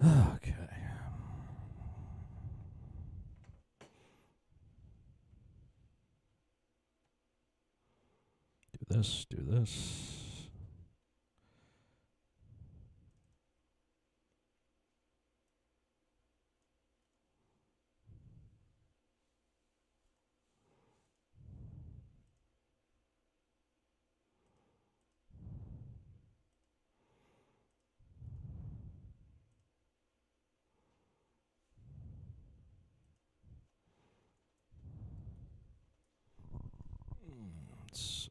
Okay. Do this, do this. Let's see.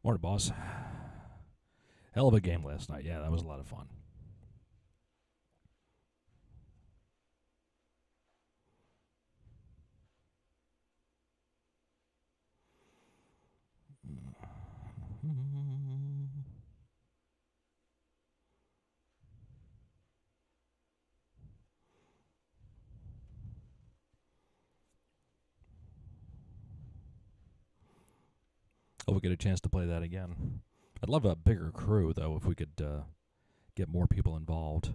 Morning, boss. Hell of a game last night. Yeah, that was a lot of fun. Hope we get a chance to play that again. I'd love a bigger crew, though, if we could get more people involved.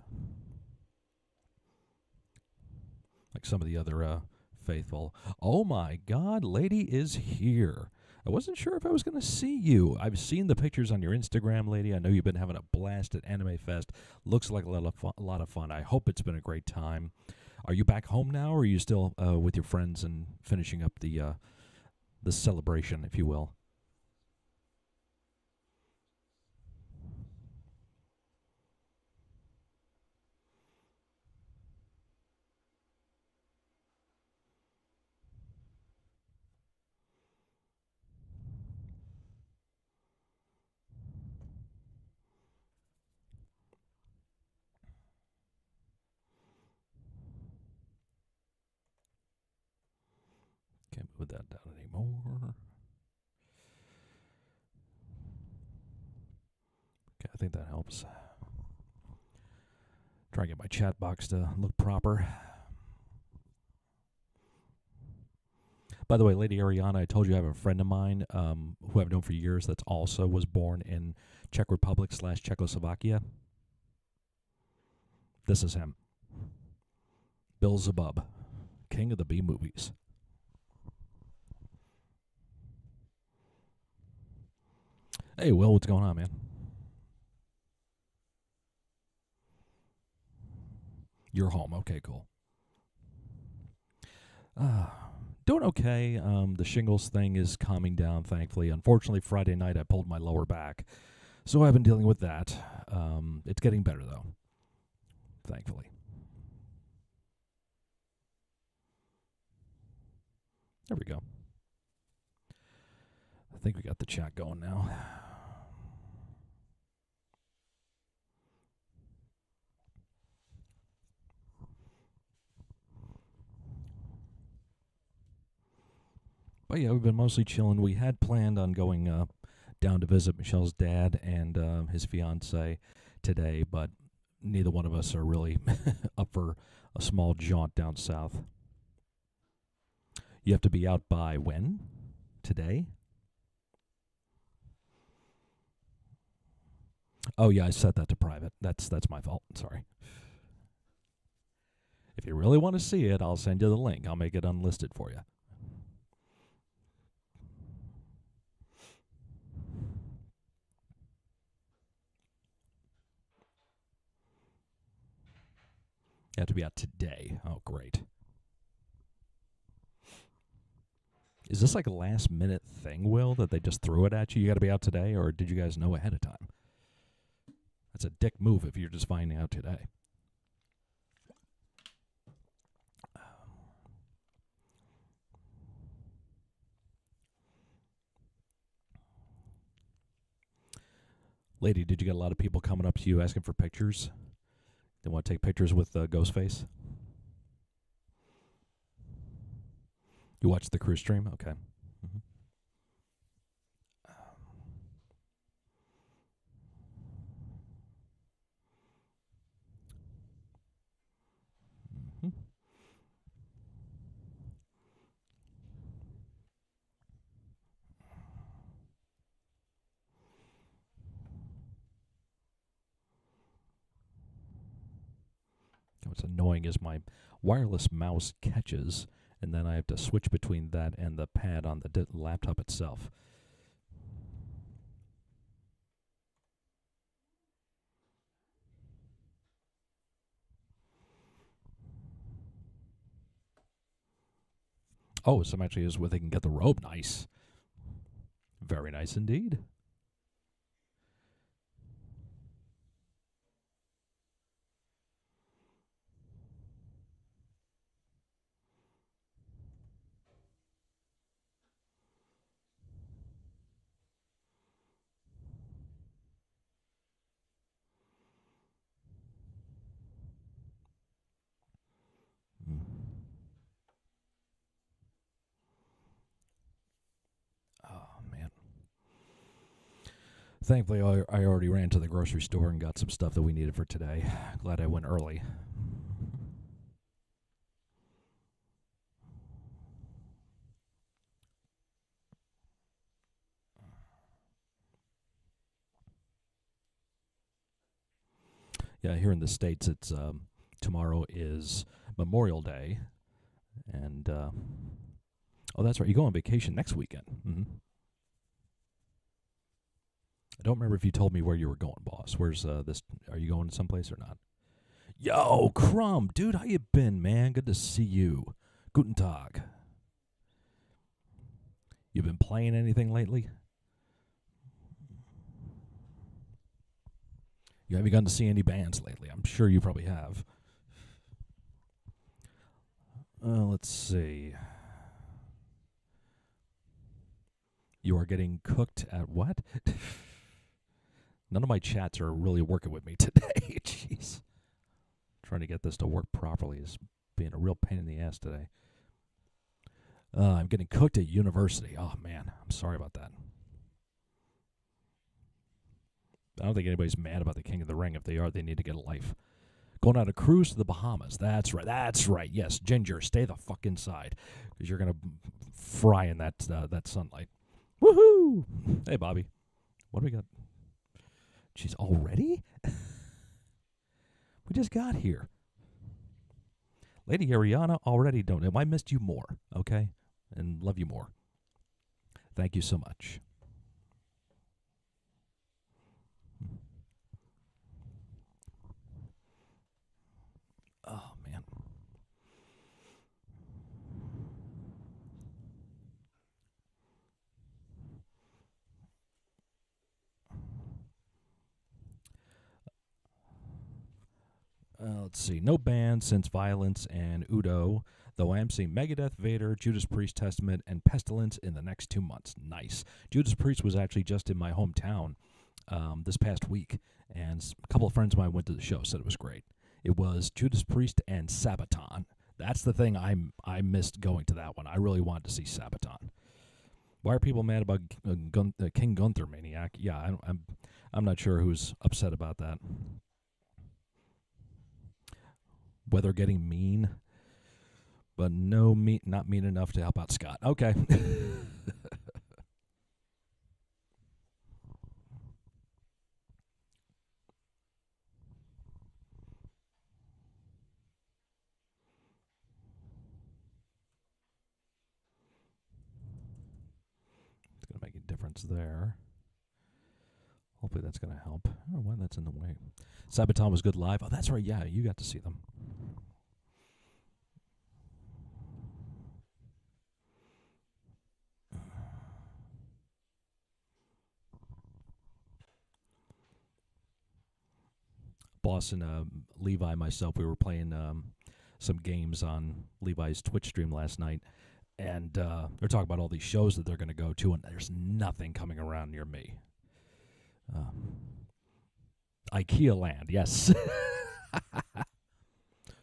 Like some of the other faithful. Oh my God, lady is here. I wasn't sure if I was going to see you. I've seen the pictures on your Instagram, lady. I know you've been having a blast at Anime Fest. Looks like a lot of fun. I hope it's been a great time. Are you back home now, or are you still with your friends and finishing up the celebration, if you will? Can't move that down anymore. Okay, I think that helps. Try and get my chat box to look proper. By the way, Lady Ariana, I told you I have a friend of mine who I've known for years that's also was born in Czech Republic / Czechoslovakia. This is him. Bill Zabub, king of the B movies. Hey, Will, what's going on, man? You're home. Okay, cool. Uh, doing okay. The shingles thing is calming down, thankfully. Unfortunately, Friday night I pulled my lower back, so I've been dealing with that. It's getting better, though, thankfully. There we go. I think we got the chat going now. But yeah, we've been mostly chilling. We had planned on going down to visit Michelle's dad and his fiance today, but neither one of us are really up for a small jaunt down south. You have to be out by when? Today? Oh yeah, I set that to private. That's my fault. Sorry. If you really want to see it, I'll send you the link. I'll make it unlisted for you. You have to be out today. Oh, great. Is this like a last minute thing, Will, that they just threw it at you? You got to be out today, or did you guys know ahead of time? That's a dick move if you're just finding out today. Lady, did you get a lot of people coming up to you asking for pictures? They want to take pictures with Ghostface? You watched the cruise stream? Okay. Mm-hmm. What's annoying is my wireless mouse catches, and then I have to switch between that and the pad on the laptop itself. Oh, some actually is where they can get the robe. Nice. Very nice indeed. Oh, man. Thankfully, I already ran to the grocery store and got some stuff that we needed for today. Glad I went early. Yeah, here in the States, it's tomorrow is Memorial Day. And, oh, that's right. You go on vacation next weekend. Mm-hmm. I don't remember if you told me where you were going, boss. Where's this? Are you going someplace or not? Yo, Crumb, dude, how you been, man? Good to see you. Guten Tag. You been playing anything lately? You haven't gotten to see any bands lately. I'm sure you probably have. Let's see. You are getting cooked at what? None of my chats are really working with me today. Jeez. Trying to get this to work properly is being a real pain in the ass today. I'm getting cooked at university. Oh, man. I'm sorry about that. I don't think anybody's mad about the King of the Ring. If they are, they need to get a life. Going on a cruise to the Bahamas. That's right. That's right. Yes, Ginger, stay the fuck inside because you're going to fry in that sunlight. Woohoo! Hey, Bobby. What do we got? She's already? We just got here. Lady Ariana already don't know. I missed you more, okay? And love you more. Thank you so much. Oh, man. Let's see. No band since Violence and Udo, though I am seeing Megadeth, Vader, Judas Priest, Testament, and Pestilence in the next 2 months. Nice. Judas Priest was actually just in my hometown this past week, and a couple of friends of mine went to the show, said it was great. It was Judas Priest and Sabaton. That's the thing I missed going to that one. I really wanted to see Sabaton. Why are people mad about King Gunther Maniac? Yeah, I'm not sure who's upset about that. Weather getting mean, but not mean enough to help out Scott. Okay. It's going to make a difference there. Hopefully that's going to help. I don't know why that's in the way. Sabaton was good live. Oh, that's right. Yeah, you got to see them. Boss and Levi and myself, we were playing some games on Levi's Twitch stream last night, and they're talking about all these shows that they're going to go to, and there's nothing coming around near me. IKEA land, yes.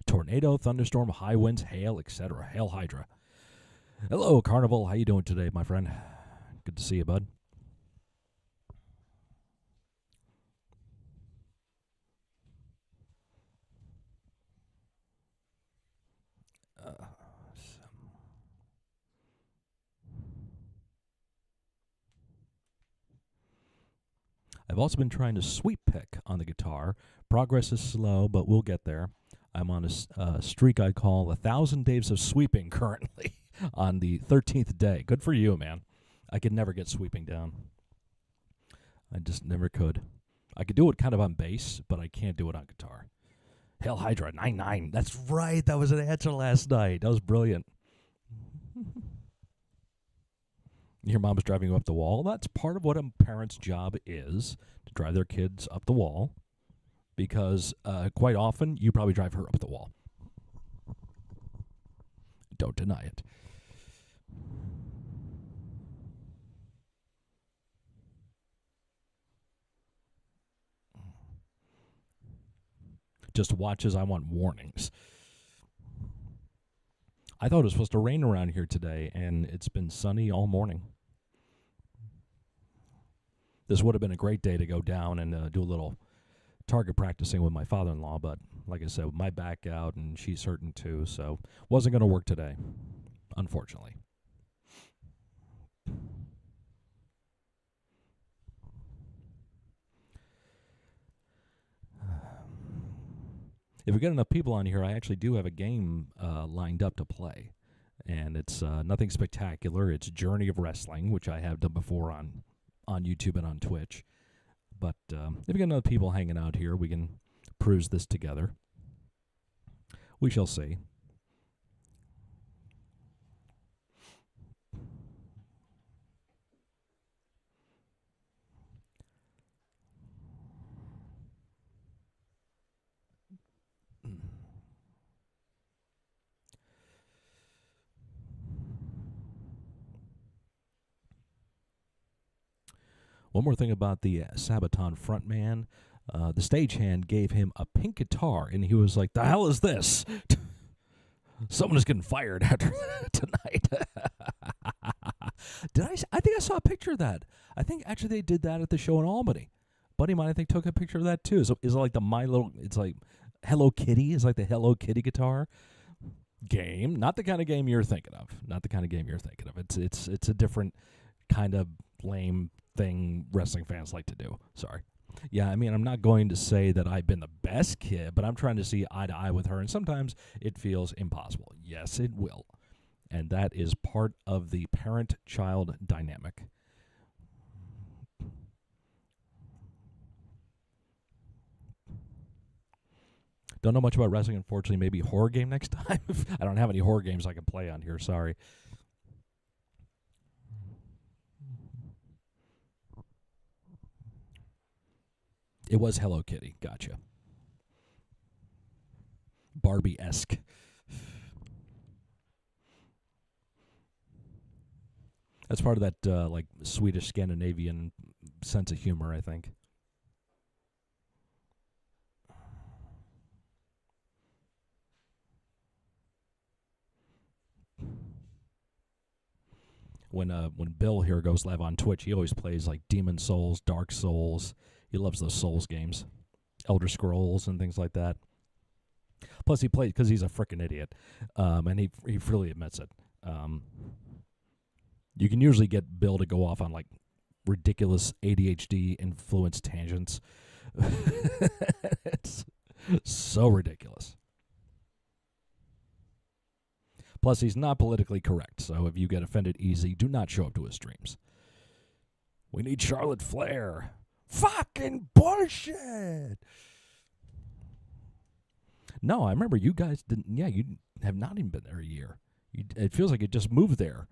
Tornado, thunderstorm, high winds, hail, etc. Hail Hydra. Hello, Carnival. How you doing today, my friend? Good to see you, bud. I've also been trying to sweep pick on the guitar. Progress is slow, but we'll get there. I'm on a streak I call 1,000 days of sweeping currently on the 13th day. Good for you, man. I could never get sweeping down. I just never could. I could do it kind of on bass, but I can't do it on guitar. Hail Hydra 99. That's right. That was an answer last night. That was brilliant. Your mom's driving you up the wall. That's part of what a parent's job is, to drive their kids up the wall, because quite often you probably drive her up the wall. Don't deny it. Just watch as I want warnings. I thought it was supposed to rain around here today, and it's been sunny all morning. This would have been a great day to go down and do a little target practicing with my father-in-law, but like I said, with my back out, and she's hurting too, so wasn't going to work today, unfortunately. If we get enough people on here, I actually do have a game lined up to play, and it's nothing spectacular. It's Journey of Wrestling, which I have done before on YouTube and on Twitch. But if we get enough people hanging out here, we can peruse this together. We shall see. One more thing about the Sabaton frontman. The stagehand gave him a pink guitar, and he was like, "The hell is this?" Someone is getting fired after tonight. I think I saw a picture of that. I think actually they did that at the show in Albany. Buddy of mine, I think, took a picture of that too. So is it like it's like Hello Kitty? Is like the Hello Kitty guitar game? Not the kind of game you're thinking of. Not the kind of game you're thinking of. It's a different kind of lame thing wrestling fans like to do. Sorry. Yeah, I mean, I'm not going to say that I've been the best kid, but I'm trying to see eye to eye with her, and sometimes it feels impossible. Yes, it will. And that is part of the parent-child dynamic. Don't know much about wrestling, unfortunately. Maybe horror game next time. I don't have any horror games I can play on here. Sorry. It was Hello Kitty. Gotcha. Barbie-esque. That's part of that like Swedish Scandinavian sense of humor, I think. When Bill here goes live on Twitch, he always plays like Demon Souls, Dark Souls. He loves those Souls games, Elder Scrolls and things like that. Plus, he plays because he's a frickin' idiot, and he freely admits it. You can usually get Bill to go off on like ridiculous ADHD influenced tangents. It's so ridiculous. Plus, he's not politically correct, so if you get offended easy, do not show up to his streams. We need Charlotte Flair. Fucking bullshit! No, I remember you guys didn't. Yeah, you have not even been there a year. It feels like you just moved there.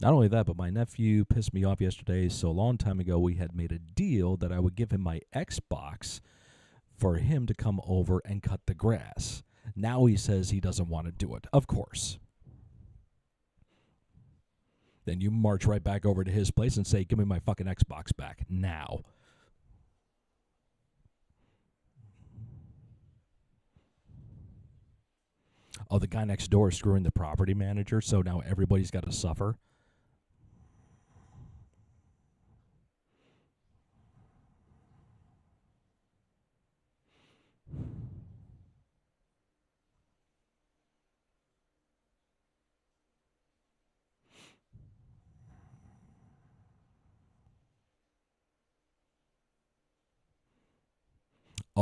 Not only that, but my nephew pissed me off yesterday. So a long time ago, we had made a deal that I would give him my Xbox for him to come over and cut the grass. Now he says he doesn't want to do it. Of course. Then you march right back over to his place and say, "Give me my fucking Xbox back now." Oh, the guy next door is screwing the property manager, so now everybody's got to suffer.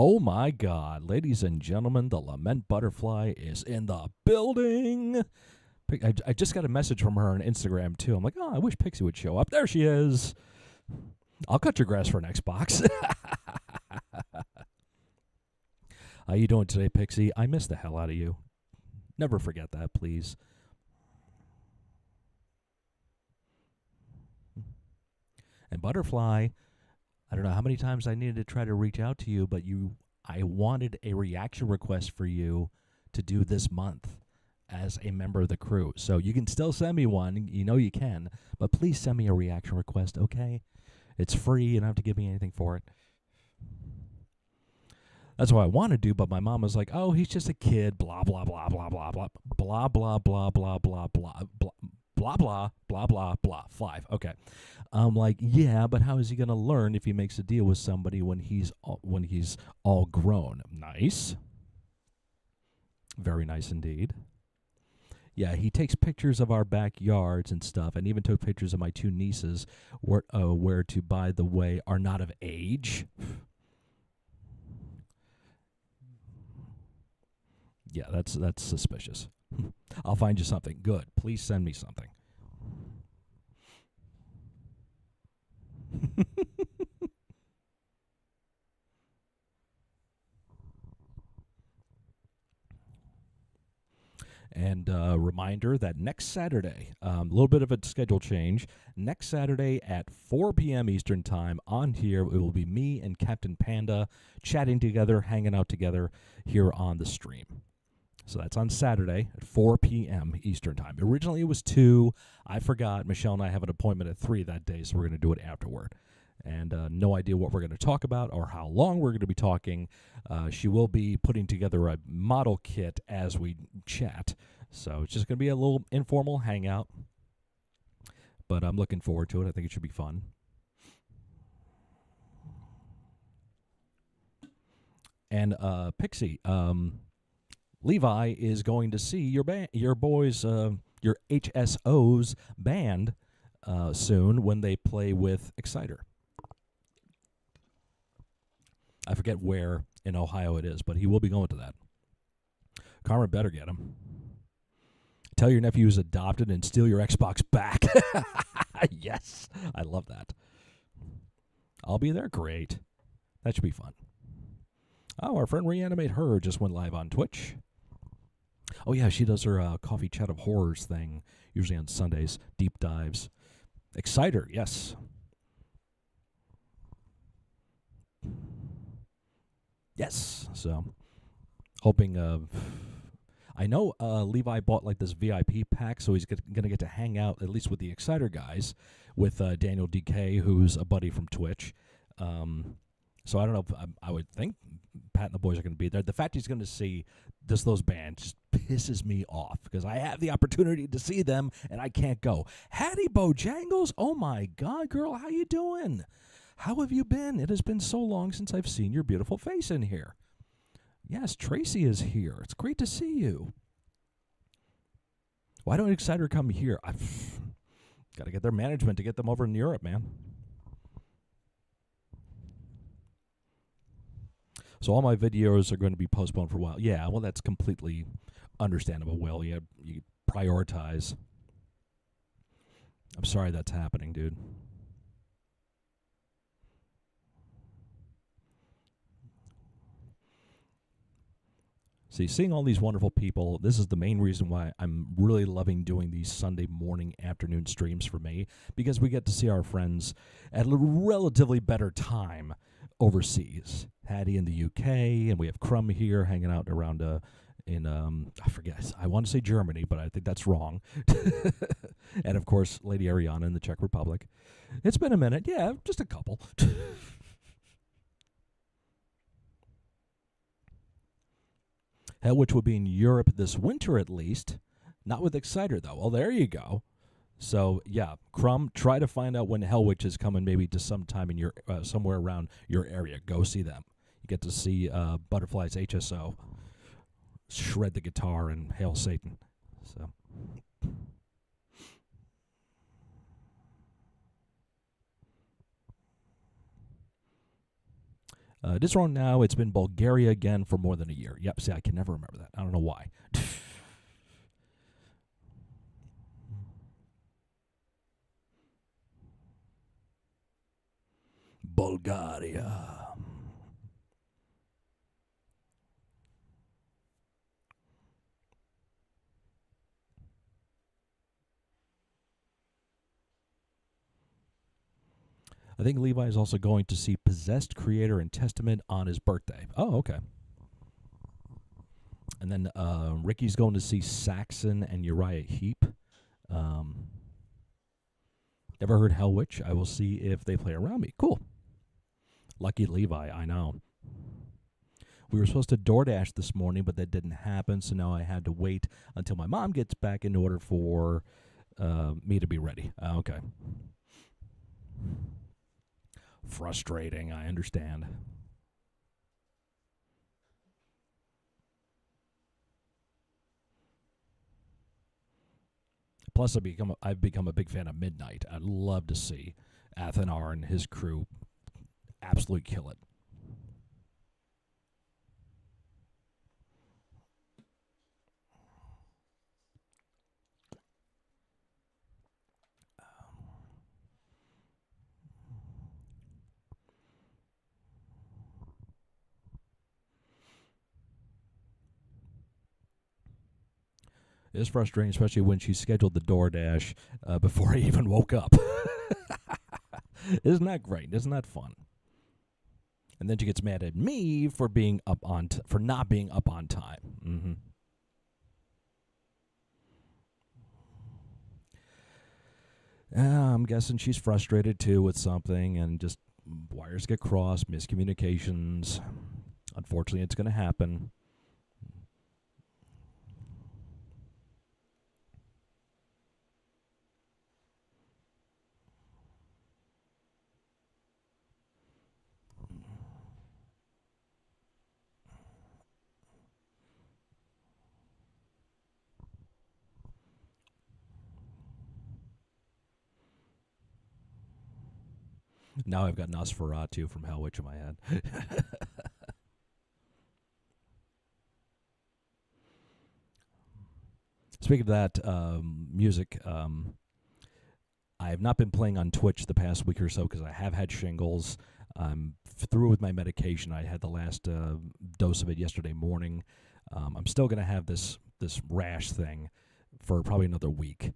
Oh my God, ladies and gentlemen, the Lament Butterfly is in the building. I just got a message from her on Instagram too. I'm like, oh, I wish Pixie would show up. There she is. I'll cut your grass for an Xbox. How you doing today, Pixie? I miss the hell out of you. Never forget that, please. And Butterfly, I don't know how many times I needed to try to reach out to you, but I wanted a reaction request for you to do this month as a member of the crew. So you can still send me one. You know you can. But please send me a reaction request, okay? It's free. You don't have to give me anything for it. That's what I want to do, but my mom was like, oh, he's just a kid, blah, blah, blah, blah, blah, blah, blah, blah, blah, blah, blah, blah, blah, blah, blah, blah, blah, blah, 5. Okay. I'm like, yeah, but how is he going to learn if he makes a deal with somebody when he's all grown? Nice. Very nice indeed. Yeah, he takes pictures of our backyards and stuff, and even took pictures of my 2 nieces, where to, by the way, are not of age. Yeah, that's suspicious. I'll find you something. Good. Please send me something. And reminder that next Saturday, a little bit of a schedule change. Next Saturday at 4 p.m. Eastern Time on here, it will be me and Captain Panda chatting together, hanging out together here on the stream. So that's on Saturday at 4 p.m. Eastern Time. Originally it was 2. I forgot. Michelle and I have an appointment at 3 that day, so we're going to do it afterward. And no idea what we're going to talk about or how long we're going to be talking. She will be putting together a model kit as we chat. So it's just going to be a little informal hangout. But I'm looking forward to it. I think it should be fun. And Pixie, Levi is going to see your boys, your HSO's band soon when they play with Exciter. I forget where in Ohio it is, but he will be going to that. Carmen better get him. Tell your nephew he's adopted and steal your Xbox back. Yes, I love that. I'll be there. Great. That should be fun. Oh, our friend Reanimate Her just went live on Twitch. Oh, yeah, she does her Coffee Chat of Horrors thing, usually on Sundays, deep dives. Exciter, yes. Yes, so hoping I know Levi bought like this VIP pack, so he's going to get to hang out, at least with the Exciter guys, with Daniel DK, who's a buddy from Twitch. So I don't know if I would think Pat and the boys are going to be there. The fact he's going to see those bands just pisses me off because I have the opportunity to see them and I can't go. Hattie Bojangles, oh my God, girl, how you doing? How have you been? It has been so long since I've seen your beautiful face in here. Yes, Tracy is here. It's great to see you. Why don't Exciter come here? I've got to get their management to get them over in Europe, man. So all my videos are going to be postponed for a while. Yeah, well, that's completely understandable, Will. You prioritize. I'm sorry that's happening, dude. See, seeing all these wonderful people, this is the main reason why I'm really loving doing these Sunday morning, afternoon streams for me, because we get to see our friends at a relatively better time overseas. Hattie in the UK, and we have Crumb here hanging out around in I forget, I want to say Germany, but I think that's wrong. And of course, Lady Ariana in the Czech Republic. It's been a minute, yeah, just a couple. Hell, which will be in Europe this winter at least. Not with Exciter, though. Well, there you go. So, yeah, Crumb, try to find out when Hellwitch is coming maybe to sometime in your somewhere around your area. Go see them. You get to see Butterfly's HSO shred the guitar and hail Satan. So, It is wrong now. It's been Bulgaria again for more than a year. Yep, see, I can never remember that. I don't know why. Bulgaria. I think Levi is also going to see Possessed, Creator, and Testament on his birthday. Oh, okay. And then Ricky's going to see Saxon and Uriah Heep. Never heard Hell Witch. I will see if they play around me. Cool. Lucky Levi, I know. We were supposed to DoorDash this morning, but that didn't happen, so now I had to wait until my mom gets back in order for me to be ready. Okay. Frustrating, I understand. Plus, I've become a big fan of Midnight. I'd love to see Athanar and his crew absolutely kill it. It's frustrating, especially when she scheduled the DoorDash before I even woke up. Isn't that great? Isn't that fun? And then she gets mad at me for being up on for not being up on time. I'm guessing she's frustrated too with something, and just wires get crossed, miscommunications. Unfortunately, it's going to happen. Now I've got Nosferatu from Hell Witch in my head. Speaking of that, music, I have not been playing on Twitch the past week or so because I have had shingles. I'm through with my medication. I had the last dose of it yesterday morning. I'm still going to have this rash thing for probably another week.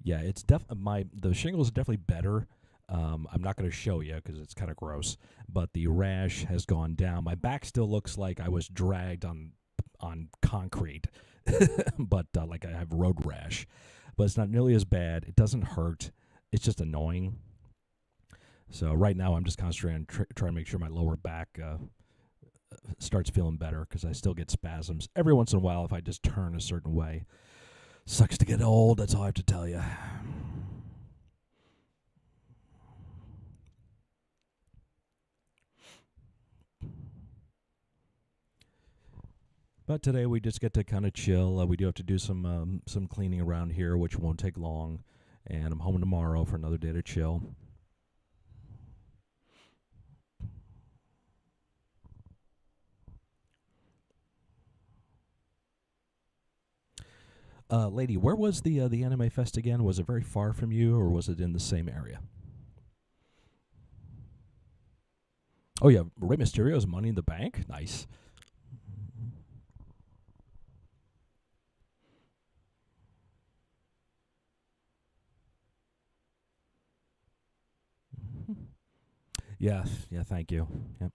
Yeah, it's the shingles are definitely better. I'm not going to show you because it's kind of gross, but the rash has gone down. My back still looks like I was dragged on concrete, but like I have road rash. But it's not nearly as bad. It doesn't hurt. It's just annoying. So right now I'm just concentrating on trying to make sure my lower back starts feeling better because I still get spasms every once in a while if I just turn a certain way. Sucks to get old. That's all I have to tell you. But today we just get to kind of chill. We do have to do some cleaning around here, which won't take long. And I'm home tomorrow for another day to chill. Lady, where was the Anime Fest again? Was it very far from you, or was it in the same area? Oh yeah, Rey Mysterio's Money in the Bank. Nice. Yeah, thank you. Yep.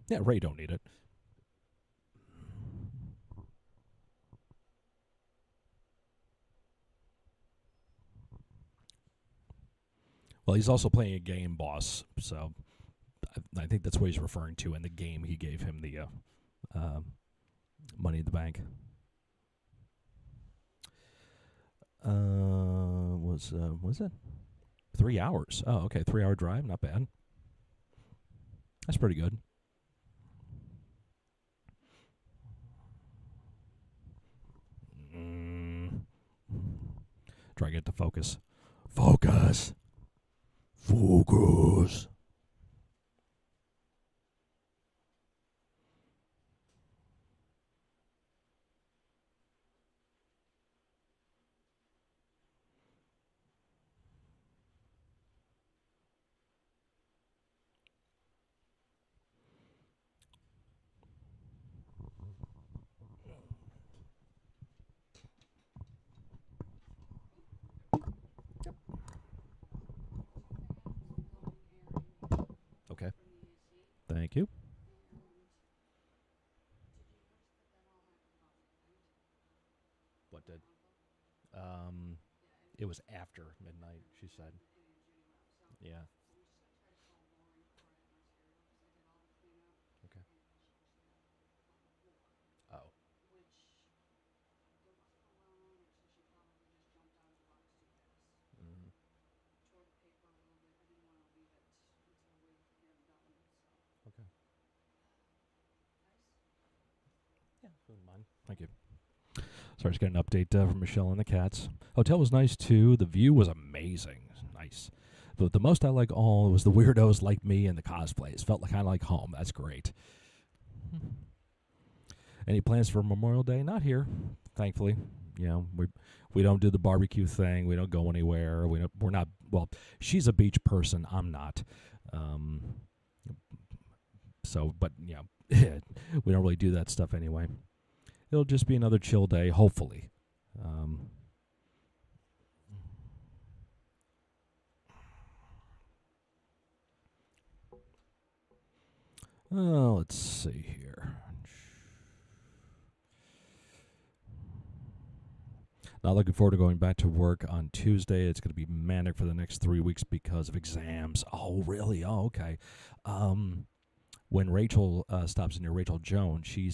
Yeah, Ray don't need it. Well, he's also playing a game boss, so I think that's what he's referring to in the game. He gave him the Money in the Bank. Was it 3 hours? Oh, okay, 3 hour drive, not bad. That's pretty good. Try to get to focus. Focus. Thank you. What did? Um, it was after midnight, she said. Yeah. Okay. Oh. Mm, okay. Yeah. Wouldn't mind. Thank you. Sorry, just got an update from Michelle and the cats. Hotel was nice too. The view was amazing. Nice. But the most I like all was the weirdos like me and the cosplays. Felt like kind of like home. That's great. Any plans for Memorial Day? Not here, thankfully. You know, we don't do the barbecue thing. We don't go anywhere. We're not. Well, she's a beach person. I'm not. Um, so, but you know, we don't really do that stuff anyway. It'll just be another chill day, hopefully. Let's see here. Not looking forward to going back to work on Tuesday. It's going to be manic for the next 3 weeks because of exams. Oh, really? Oh, okay. When Rachel stops in here, Rachel Jones, she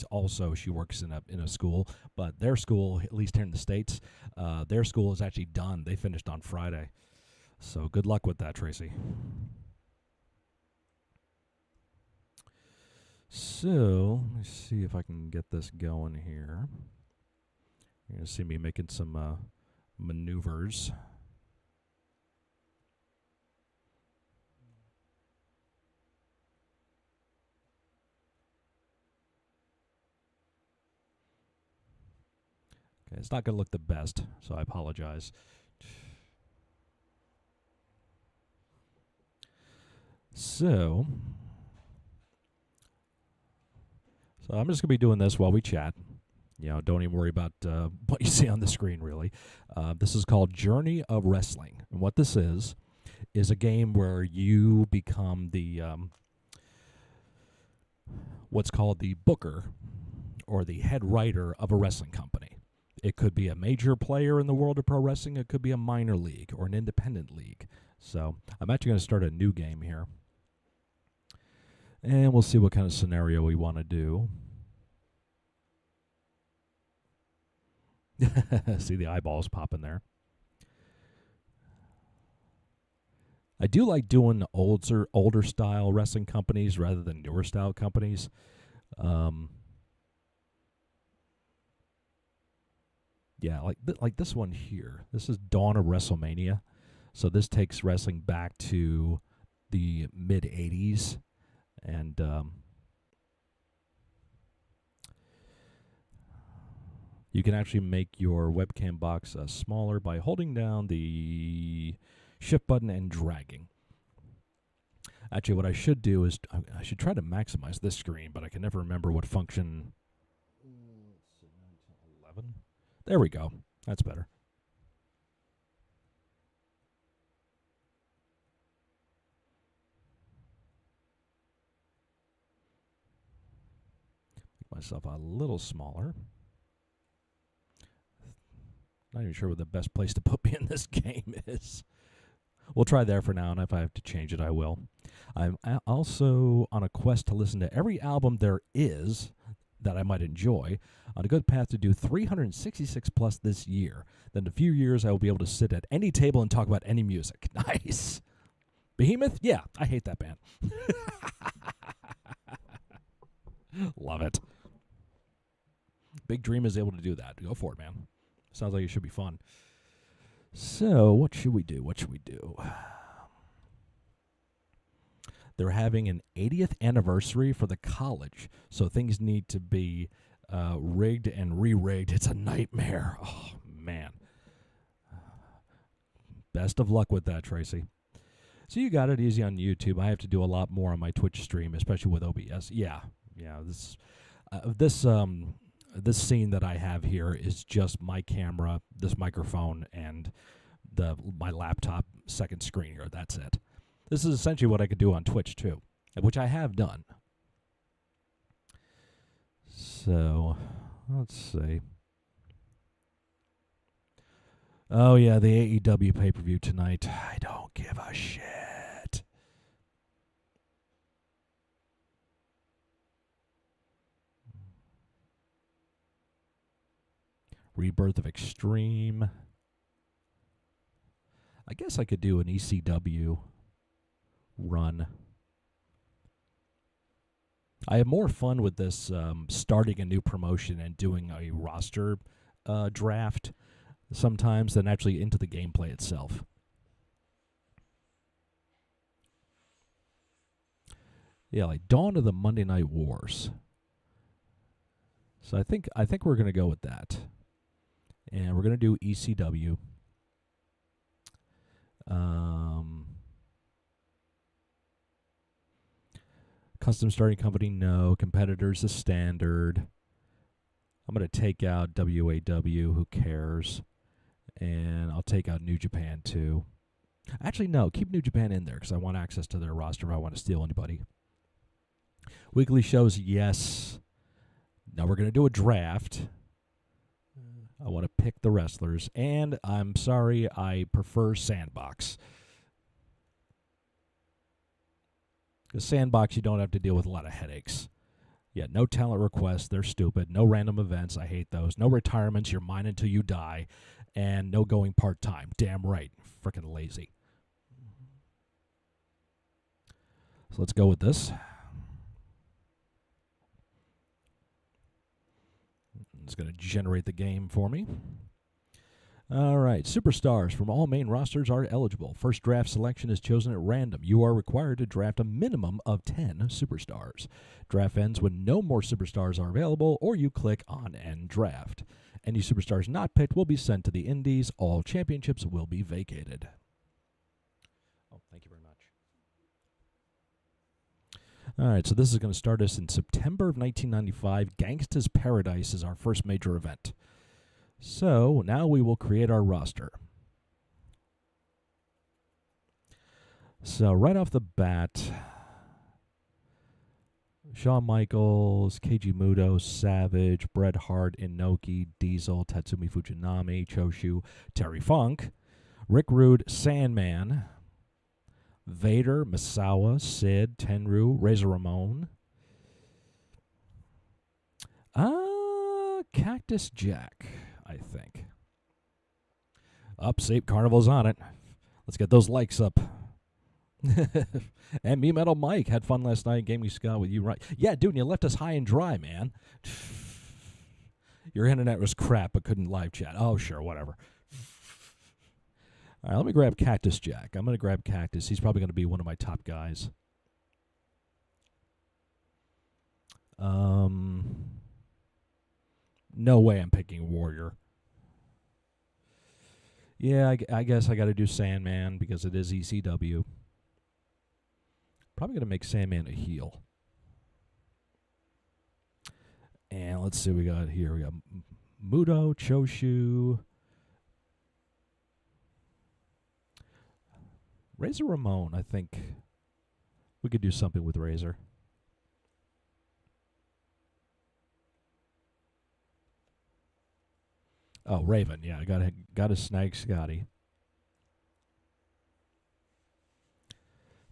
works in a school, but their school, at least here in the States, their school is actually done. They finished on Friday. So good luck with that, Tracy. So let me see if I can get this going here. You're going to see me making some maneuvers. Okay, it's not going to look the best, so I apologize. So I'm just going to be doing this while we chat. You know, don't even worry about what you see on the screen, really. This is called Journey of Wrestling. And what this is a game where you become the what's called the booker or the head writer of a wrestling company. It could be a major player in the world of pro wrestling. It could be a minor league or an independent league. So I'm actually going to start a new game here. And we'll see what kind of scenario we want to do. See the eyeballs popping there. I do like doing older style wrestling companies rather than newer style companies. Yeah, like this one here. This is Dawn of WrestleMania. So this takes wrestling back to the mid 80s. And you can actually make your webcam box smaller by holding down the shift button and dragging. Actually, what I should do is I should try to maximize this screen, but I can never remember what function. 11. There we go. That's better. Make myself a little smaller. Not even sure what the best place to put me in this game is. We'll try there for now, and if I have to change it, I will. I'm also on a quest to listen to every album there is that I might enjoy, on a good path to do 366 plus this year. Then in a few years, I will be able to sit at any table and talk about any music. Nice. Behemoth? Yeah, I hate that band. Love it. Big Dream is able to do that. Go for it, man. Sounds like it should be fun. So, what should we do? They're having an 80th anniversary for the college, so things need to be rigged and re-rigged. It's a nightmare. Oh, man. Best of luck with that, Tracy. So you got it easy on YouTube. I have to do a lot more on my Twitch stream, especially with OBS. Yeah. This scene that I have here is just my camera, this microphone, and my laptop second screen here. That's it. This is essentially what I could do on Twitch too, which I have done. So, let's see. Oh, yeah, the AEW pay-per-view tonight. I don't give a shit. Rebirth of Extreme. I guess I could do an ECW run. I have more fun with this starting a new promotion and doing a roster draft sometimes than actually into the gameplay itself. Yeah, like Dawn of the Monday Night Wars. So I think we're going to go with that. And we're going to do ECW. Custom starting company, no. Competitors, the standard. I'm going to take out WAW, who cares? And I'll take out New Japan, too. Actually, no, keep New Japan in there because I want access to their roster if I want to steal anybody. Weekly shows, yes. Now we're going to do a draft. I want to pick the wrestlers. And I'm sorry, I prefer Sandbox. Because Sandbox, you don't have to deal with a lot of headaches. Yeah, no talent requests. They're stupid. No random events. I hate those. No retirements. You're mine until you die. And no going part-time. Damn right. Frickin' lazy. So let's go with this. It's going to generate the game for me. All right. Superstars from all main rosters are eligible. First draft selection is chosen at random. You are required to draft a minimum of 10 superstars. Draft ends when no more superstars are available, or you click on End Draft. Any superstars not picked will be sent to the Indies. All championships will be vacated. Oh, thank you very much. All right, so this is going to start us in September of 1995. Gangsta's Paradise is our first major event. So now we will create our roster. So right off the bat, Shawn Michaels, Keiji Muto, Savage, Bret Hart, Inoki, Diesel, Tatsumi Fujinami, Choshu, Terry Funk, Rick Rude, Sandman, Vader, Misawa, Sid, Tenryu, Razor Ramon. Cactus Jack, I think. Up, Sape Carnival's on it. Let's get those likes up. And Me Metal Mike had fun last night. Gaming Scott with you, right? Yeah, dude, you left us high and dry, man. Your internet was crap, but couldn't live chat. Oh, sure, whatever. All right, let me grab Cactus Jack. I'm going to grab Cactus. He's probably going to be one of my top guys. No way I'm picking Warrior. Yeah, I guess I got to do Sandman because it is ECW. Probably going to make Sandman a heel. And let's see what we got here. We got Muto, Choshu, Razor Ramon. I think we could do something with Razor. Oh, Raven. Yeah, I got to snag Scotty.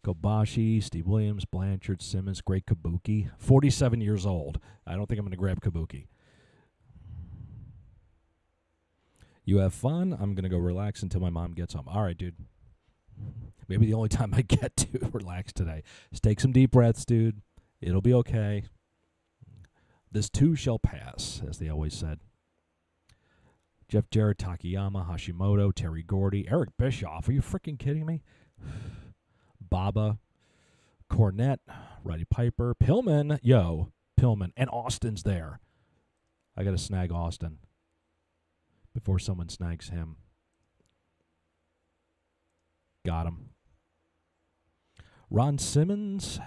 Kobashi, Steve Williams, Blanchard, Simmons, Great Kabuki. 47 years old. I don't think I'm going to grab Kabuki. You have fun. I'm going to go relax until my mom gets home. All right, dude. Maybe the only time I get to relax today. Just take some deep breaths, dude. It'll be okay. This too shall pass, as they always said. Jeff Jarrett, Takayama, Hashimoto, Terry Gordy, Eric Bischoff. Are you freaking kidding me? Baba, Cornette, Roddy Piper, Pillman. Yo, Pillman. And Austin's there. I got to snag Austin before someone snags him. Got him. Ron Simmons.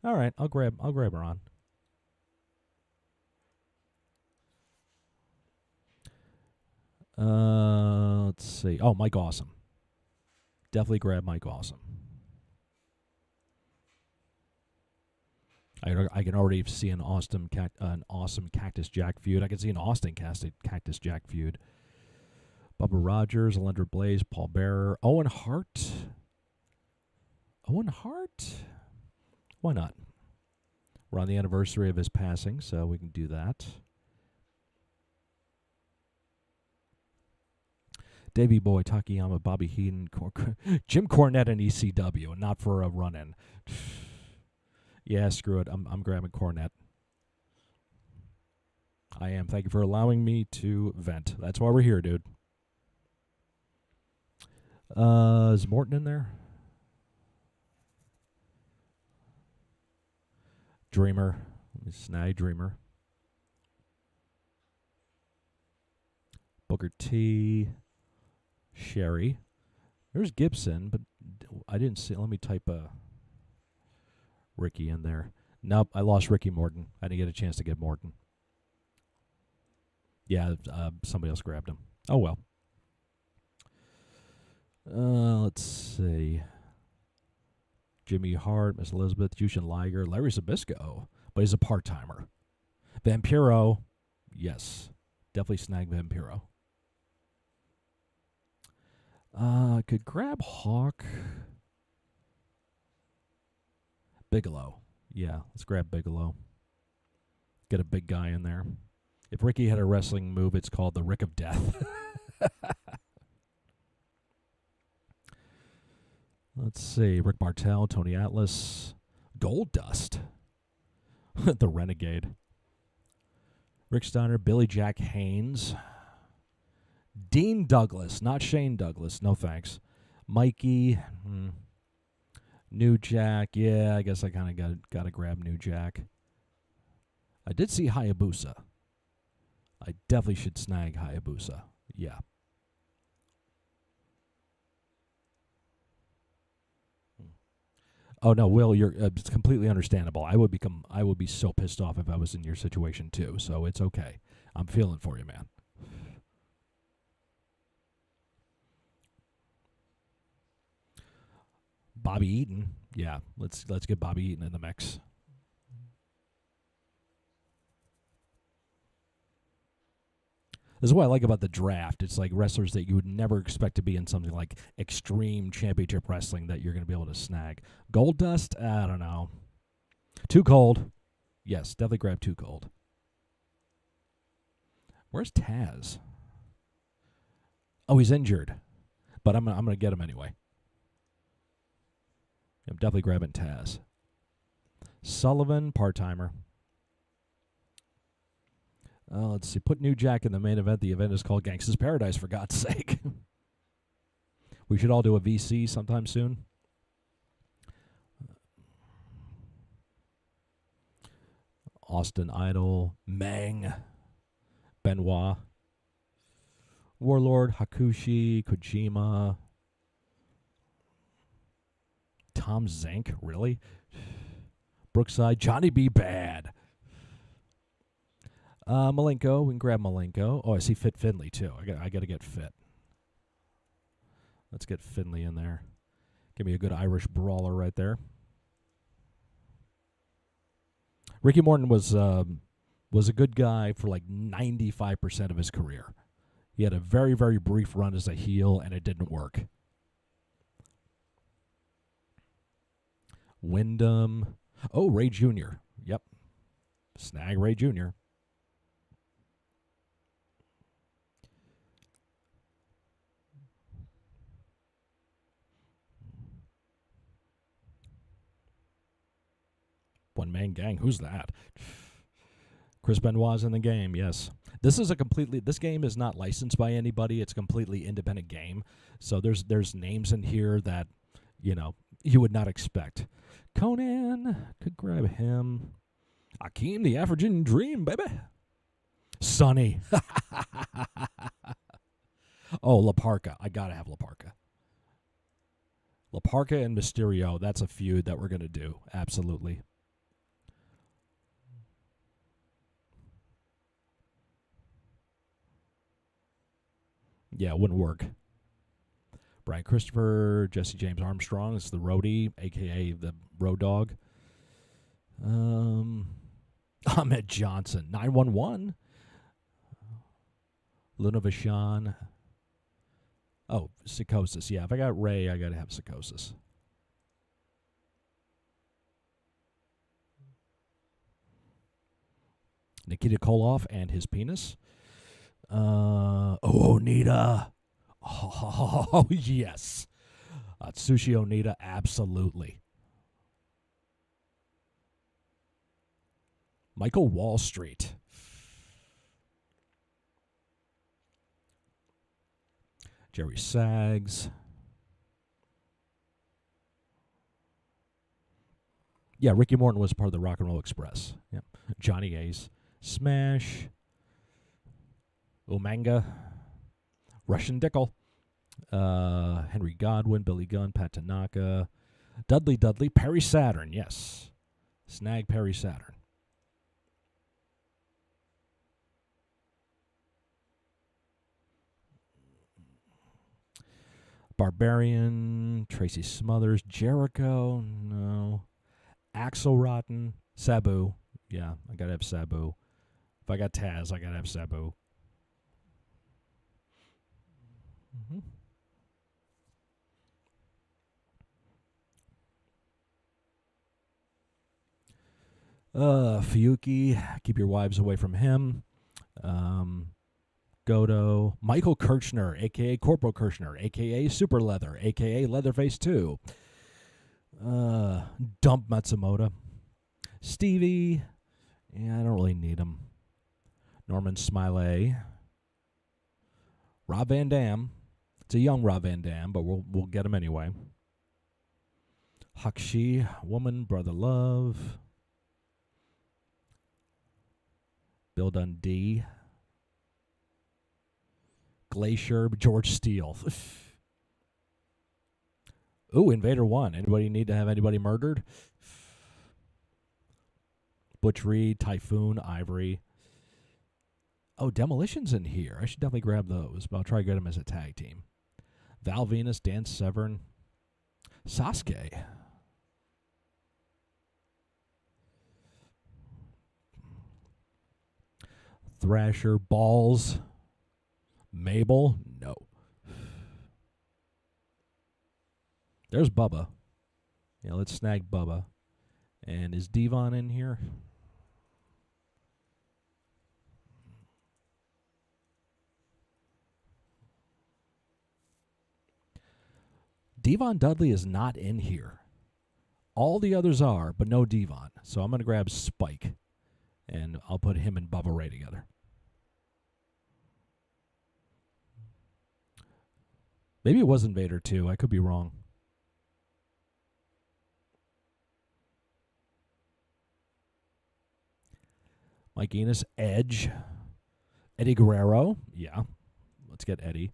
All right, I'll grab Ron. Let's see. Oh, Mike Awesome. Definitely grab Mike Awesome. I can already see an awesome Cactus Jack feud. I can see an Austin Cactus Jack feud. Bubba Rogers, Alundra Blaze, Paul Bearer, Owen Hart. Owen Hart? Why not? We're on the anniversary of his passing, so we can do that. Davey Boy, Takayama, Bobby Heenan, Jim Cornette, and ECW, and not for a run-in. Yeah, screw it. I'm grabbing Cornette. I am. Thank you for allowing me to vent. That's why we're here, dude. Is Morton in there? Dreamer. Let me snag Dreamer. Booker T. Sherry. There's Gibson, but I didn't see. Let me type Ricky in there. Nope, I lost Ricky Morton. I didn't get a chance to get Morton. Yeah, somebody else grabbed him. Oh, well. Let's see. Jimmy Hart, Miss Elizabeth, Jushin Liger, Larry Zbyszko, but he's a part-timer. Vampiro, yes. Definitely snag Vampiro. I could grab Hawk. Bigelow. Yeah, let's grab Bigelow. Get a big guy in there. If Ricky had a wrestling move, it's called the Rick of Death. Let's see. Rick Martel, Tony Atlas, Goldust, the Renegade. Rick Steiner, Billy Jack Haynes, Dean Douglas, not Shane Douglas, no thanks. Mikey, New Jack, yeah, I guess I kind of got to grab New Jack. I did see Hayabusa. I definitely should snag Hayabusa, yeah. Oh no, Will, you're it's completely understandable. I would be so pissed off if I was in your situation too. So it's okay. I'm feeling for you, man. Bobby Eaton, yeah. Let's get Bobby Eaton in the mix. This is what I like about the draft. It's like wrestlers that you would never expect to be in something like Extreme Championship Wrestling that you're going to be able to snag. Goldust? I don't know. Too Cold. Yes, definitely grab Too Cold. Where's Taz? Oh, he's injured. But I'm going to get him anyway. I'm definitely grabbing Taz. Sullivan, part-timer. Let's see. Put New Jack in the main event. The event is called Gangsta's Paradise, for God's sake. We should all do a VC sometime soon. Austin Idol, Meng, Benoit, Warlord, Hakushi, Kojima, Tom Zank, really? Brookside, Johnny B. Bad. Malenko, we can grab Malenko. Oh, I see Fit Finley too. I got to get Fit. Let's get Finley in there. Give me a good Irish brawler right there. Ricky Morton was a good guy for like 95% of his career. He had a very, very brief run as a heel, and it didn't work. Wyndham. Oh, Ray Jr. Yep. Snag Ray Jr. One-man gang. Who's that? Chris Benoit's in the game, yes. This game is not licensed by anybody. It's a completely independent game. So there's names in here that, you would not expect. Conan, could grab him. Akeem, the African Dream, baby. Sonny. Oh, La Parka. I got to have La Parka. La Parka and Mysterio, that's a feud that we're going to do. Absolutely. Yeah, it wouldn't work. Brian Christopher, Jesse James Armstrong is the roadie, a.k.a. the Road Dog. Ahmed Johnson, 911. Luna Vachon. Oh, Psychosis. Yeah, if I got Ray, I got to have Psychosis. Nikita Koloff and his penis. Onita. Oh, yes. Atsushi Onita, absolutely. Michael Wall Street. Jerry Sags. Yeah, Ricky Morton was part of the Rock and Roll Express. Yeah. Johnny Ace. Smash. Umanga. Russian Dickel. Henry Godwin, Billy Gunn, Pat Tanaka. Dudley, Perry Saturn, yes. Snag Perry Saturn. Barbarian, Tracy Smothers, Jericho, no. Axel Rotten, Sabu. Yeah, I gotta have Sabu. If I got Taz, I gotta have Sabu. Fuyuki, keep your wives away from him. Goto, Michael Kirchner, a.k.a. Corporal Kirchner, a.k.a. Super Leather, a.k.a. Leatherface 2. Dump Matsumoto. Stevie, yeah, I don't really need him. Norman Smiley. Rob Van Dam. It's a young Rob Van Dam, but we'll get him anyway. Hakshi, Woman, Brother Love. Bill Dundee. Glacier, George Steele. Ooh, Invader 1. Anybody need to have anybody murdered? Butch Reed, Typhoon, Ivory. Oh, Demolition's in here. I should definitely grab those, but I'll try to get them as a tag team. Val Venus, Dan Severn. Sasuke. Thrasher, Balls. Mabel? No. There's Bubba. Yeah, let's snag Bubba. And is Devon in here? Devon Dudley is not in here. All the others are, but no Devon. So I'm going to grab Spike. And I'll put him and Bubba Ray together. Maybe it was Invader 2. I could be wrong. Mike Enos, Edge. Eddie Guerrero. Yeah. Let's get Eddie.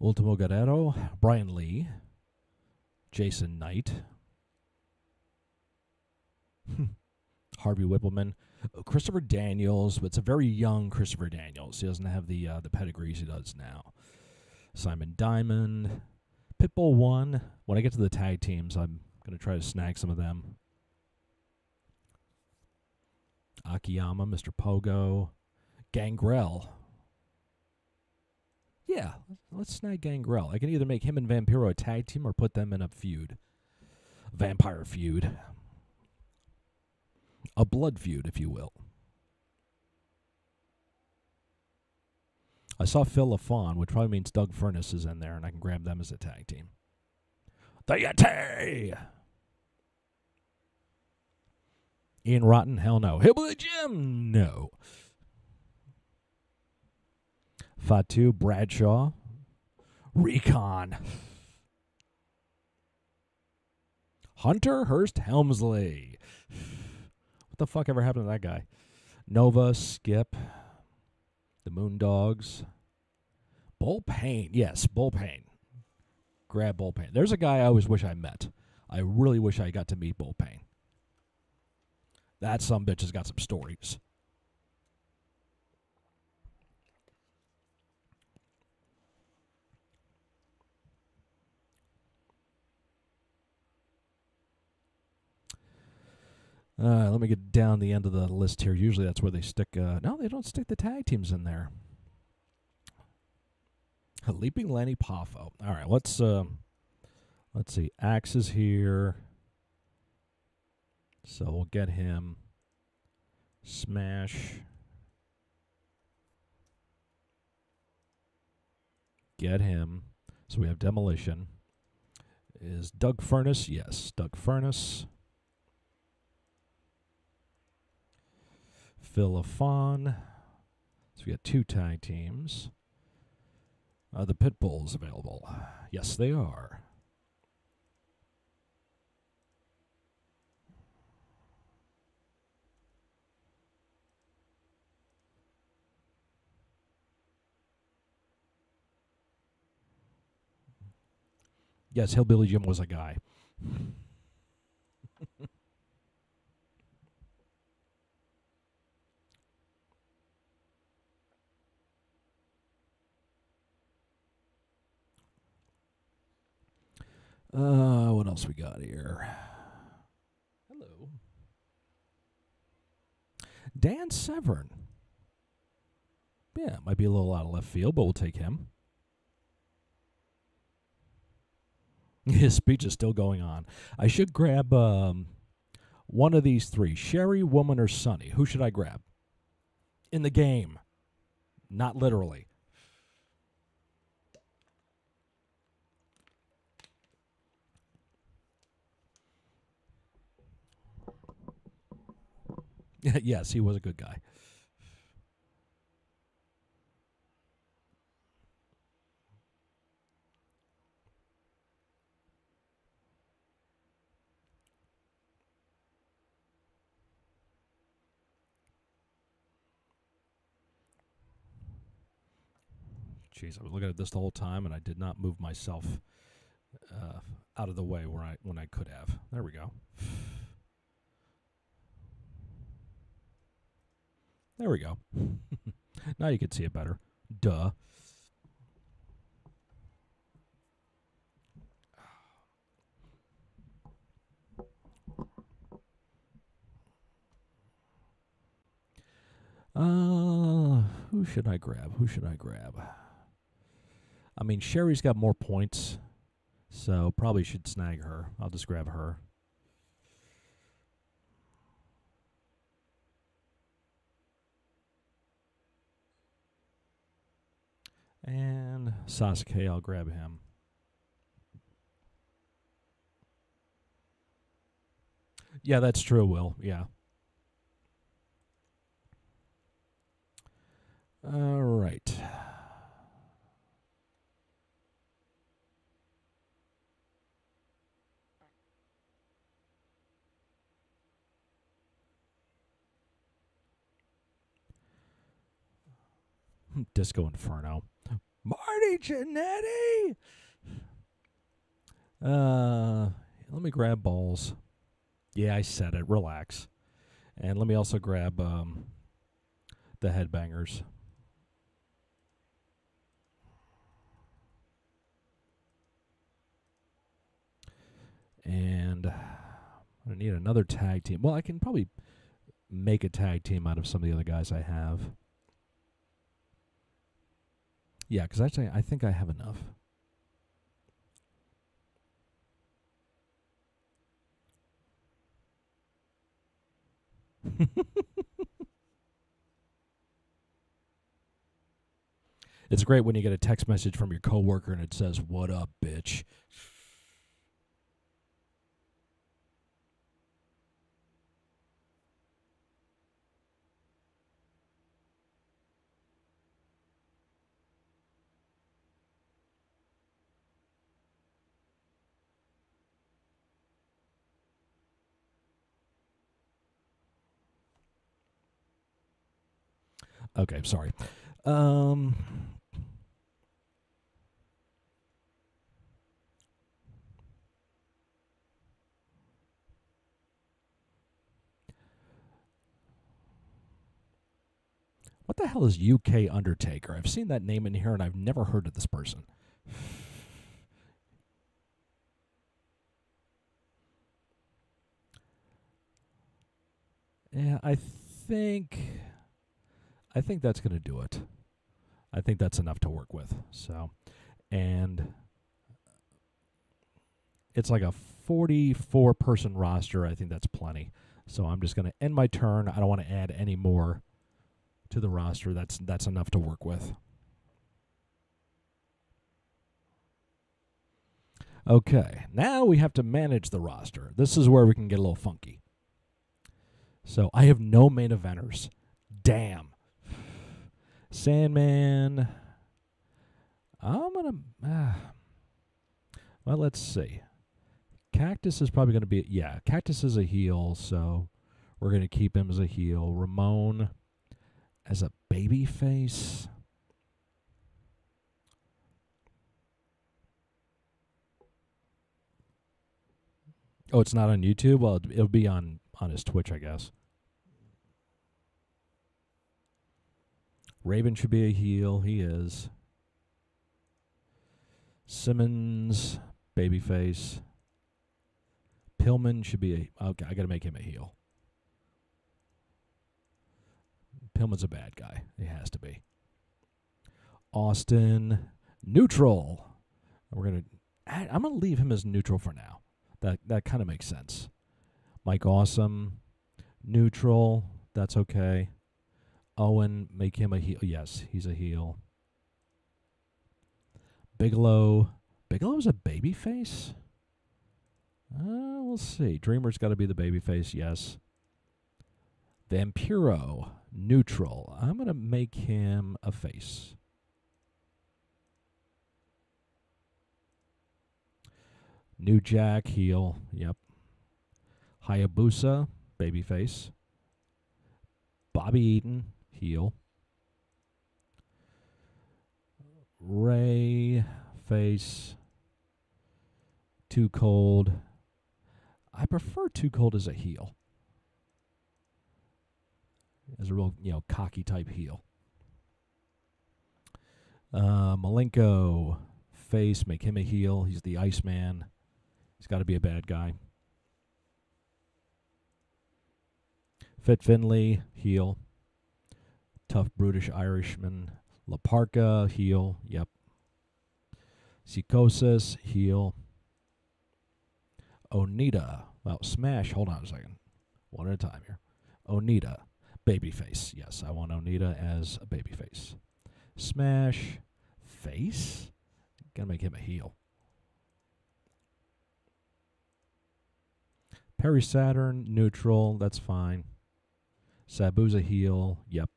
Ultimo Guerrero, Brian Lee, Jason Knight, Harvey Whippleman, Christopher Daniels, but it's a very young Christopher Daniels. He doesn't have the pedigrees he does now. Simon Diamond, Pitbull 1. When I get to the tag teams, I'm going to try to snag some of them. Akiyama, Mr. Pogo, Gangrel. Yeah, let's snag Gangrel. I can either make him and Vampiro a tag team or put them in a feud. Vampire feud. A blood feud, if you will. I saw Phil LaFawn, which probably means Doug Furnace is in there, and I can grab them as a tag team. The Yeti! Ian Rotten? Hell no. Hillbilly Jim? No. Fatu, Bradshaw, Recon, Hunter Hearst Helmsley. What the fuck ever happened to that guy? Nova, Skip, the Moondogs, Bull Payne. Yes, Bull Payne. Grab Bull Payne. There's a guy I always wish I met. I really wish I got to meet Bull Payne. That sumbitch has got some stories. Let me get down the end of the list here. Usually that's where they stick. No, they don't stick the tag teams in there. Leaping Lanny Poffo. All right, let's see. Axe is here, so we'll get him. Smash. Get him. So we have Demolition. Is Doug Furnace? Yes, Doug Furnace. Phil LaFon. So we got 2 tag teams. Are the Pitbulls available? Yes, they are. Yes, Hillbilly Jim was a guy. What else we got here? Hello. Dan Severn. Yeah, might be a little out of left field, but we'll take him. His speech is still going on. I should grab one of these 3. Sherry, Woman, or Sonny. Who should I grab? In the game. Not literally. Yes, he was a good guy. Jeez, I was looking at this the whole time, and I did not move myself out of the way when I could have. There we go. There we go. Now you can see it better. Duh. Who should I grab? I mean, Sherry's got more points, so probably should snag her. I'll just grab her. And Sasuke, I'll grab him. Yeah, that's true, Will. Yeah. All right. Disco Inferno. Marty Jannetty! Let me grab balls. Yeah, I said it. Relax. And let me also grab the Headbangers. And I need another tag team. Well, I can probably make a tag team out of some of the other guys I have. Yeah, because actually I think I have enough. It's great when you get a text message from your coworker and it says, "What up, bitch?" Okay, sorry. What the hell is UK Undertaker? I've seen that name in here and I've never heard of this person. Yeah, I think that's going to do it. I think that's enough to work with. So, and it's like a 44-person roster. I think that's plenty. So I'm just going to end my turn. I don't want to add any more to the roster. That's enough to work with. Okay, now we have to manage the roster. This is where we can get a little funky. So I have no main eventers. Damn. Sandman. I'm going to... well, let's see. Cactus is probably going to be... Yeah, Cactus is a heel, so we're going to keep him as a heel. Ramon as a baby face. Oh, it's not on YouTube? Well, it'll be on his Twitch, I guess. Raven should be a heel. He is. Simmons, babyface. Pillman should be a... Okay, I got to make him a heel. Pillman's a bad guy. He has to be. Austin, neutral. I'm gonna leave him as neutral for now. That kind of makes sense. Mike Awesome, neutral. That's okay. Owen, make him a heel. Yes, he's a heel. Bigelow. Bigelow's a babyface? We'll see. Dreamer's got to be the babyface, yes. Vampiro, neutral. I'm going to make him a face. New Jack, heel. Yep. Hayabusa, babyface. Bobby Eaton, heel. Ray, face. Too Cold. I prefer Too Cold as a heel. As a real, cocky type heel. Malenko, face, make him a heel. He's the Iceman. He's got to be a bad guy. Fit Finley, heel. Tough Brutish Irishman. La Parka, heel. Yep. Psychosis, heel. Onita. Well, Smash. Hold on a second. One at a time here. Onita, babyface. Yes, I want Onita as a babyface. Smash, face. Gotta make him a heel. Perry Saturn, neutral. That's fine. Sabu's a heel. Yep.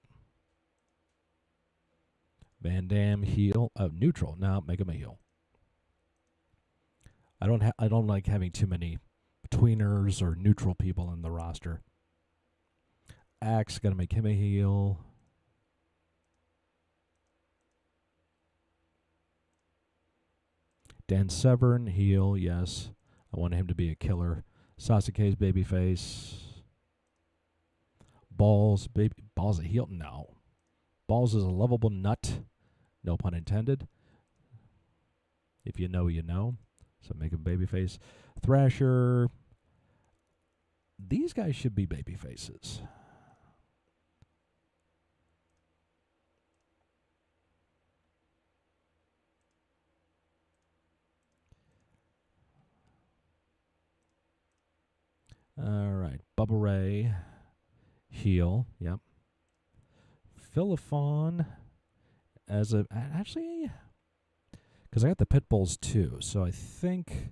Van Dam, heel. Neutral. Now make him a heel. I don't like having too many tweeners or neutral people in the roster. Axe, gotta make him a heel. Dan Severn, heel, yes. I want him to be a killer. Sasuke's babyface. Balls a heel? No. Balls is a lovable nut. No pun intended. If you know, you know. So make him babyface. Thrasher. These guys should be babyfaces. All right. Bubba Ray. Heel. Yep. Philifon as a... Actually... Because I got the Pitbulls too, so I think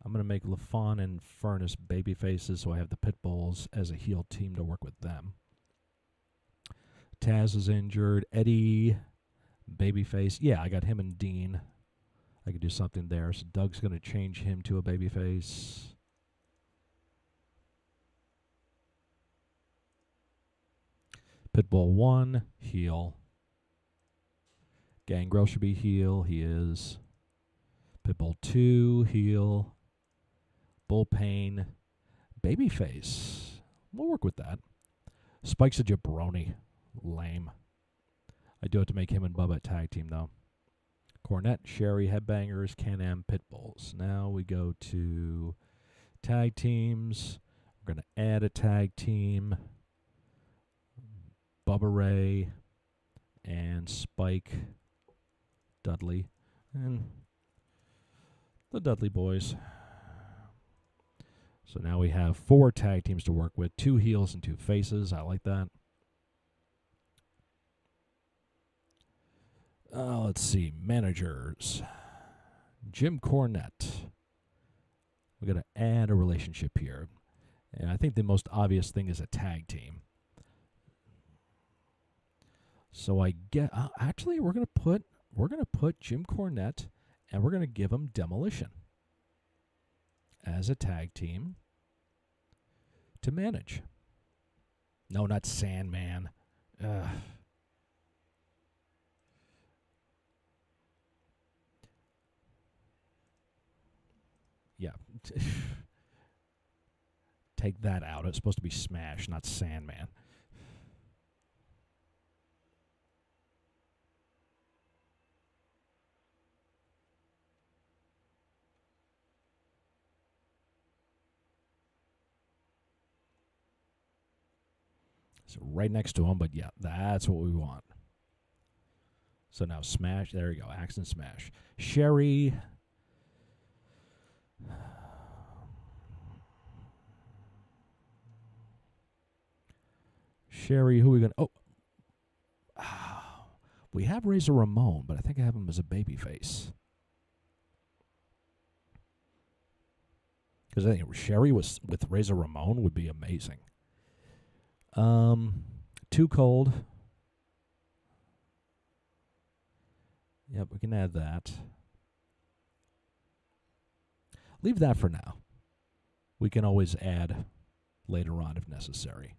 I'm going to make LaFon and Furnace baby faces, so I have the Pitbulls as a heel team to work with them. Taz is injured. Eddie, babyface. Yeah, I got him and Dean. I could do something there. So Doug's going to change him to a babyface. Pitbull 1, heel. Gangrel should be heel. He is. Pitbull 2, heel. Bullpain, babyface. We'll work with that. Spike's a jabroni. Lame. I do have to make him and Bubba a tag team, though. Cornette, Sherry, Headbangers, Can-Am, Pitbulls. Now we go to tag teams. We're going to add a tag team. Bubba Ray and Spike Dudley. And the Dudley Boys. So now we have 4 tag teams to work with. 2 heels and 2 faces. I like that. Let's see. Managers. Jim Cornette. We're going to add a relationship here. And I think the most obvious thing is a tag team. So I get actually we're going to put Jim Cornette and we're going to give him Demolition as a tag team to manage. No, not Sandman. Yeah. Take that out. It's supposed to be Smash, not Sandman. So right next to him, but yeah, that's what we want. So now Smash. There you go. Axe and Smash. Sherry. Sherry, who are we going to... Oh. We have Razor Ramon, but I think I have him as a babyface. Because I think Sherry with Razor Ramon would be amazing. Too Cold. Yep, we can add that. Leave that for now. We can always add later on if necessary.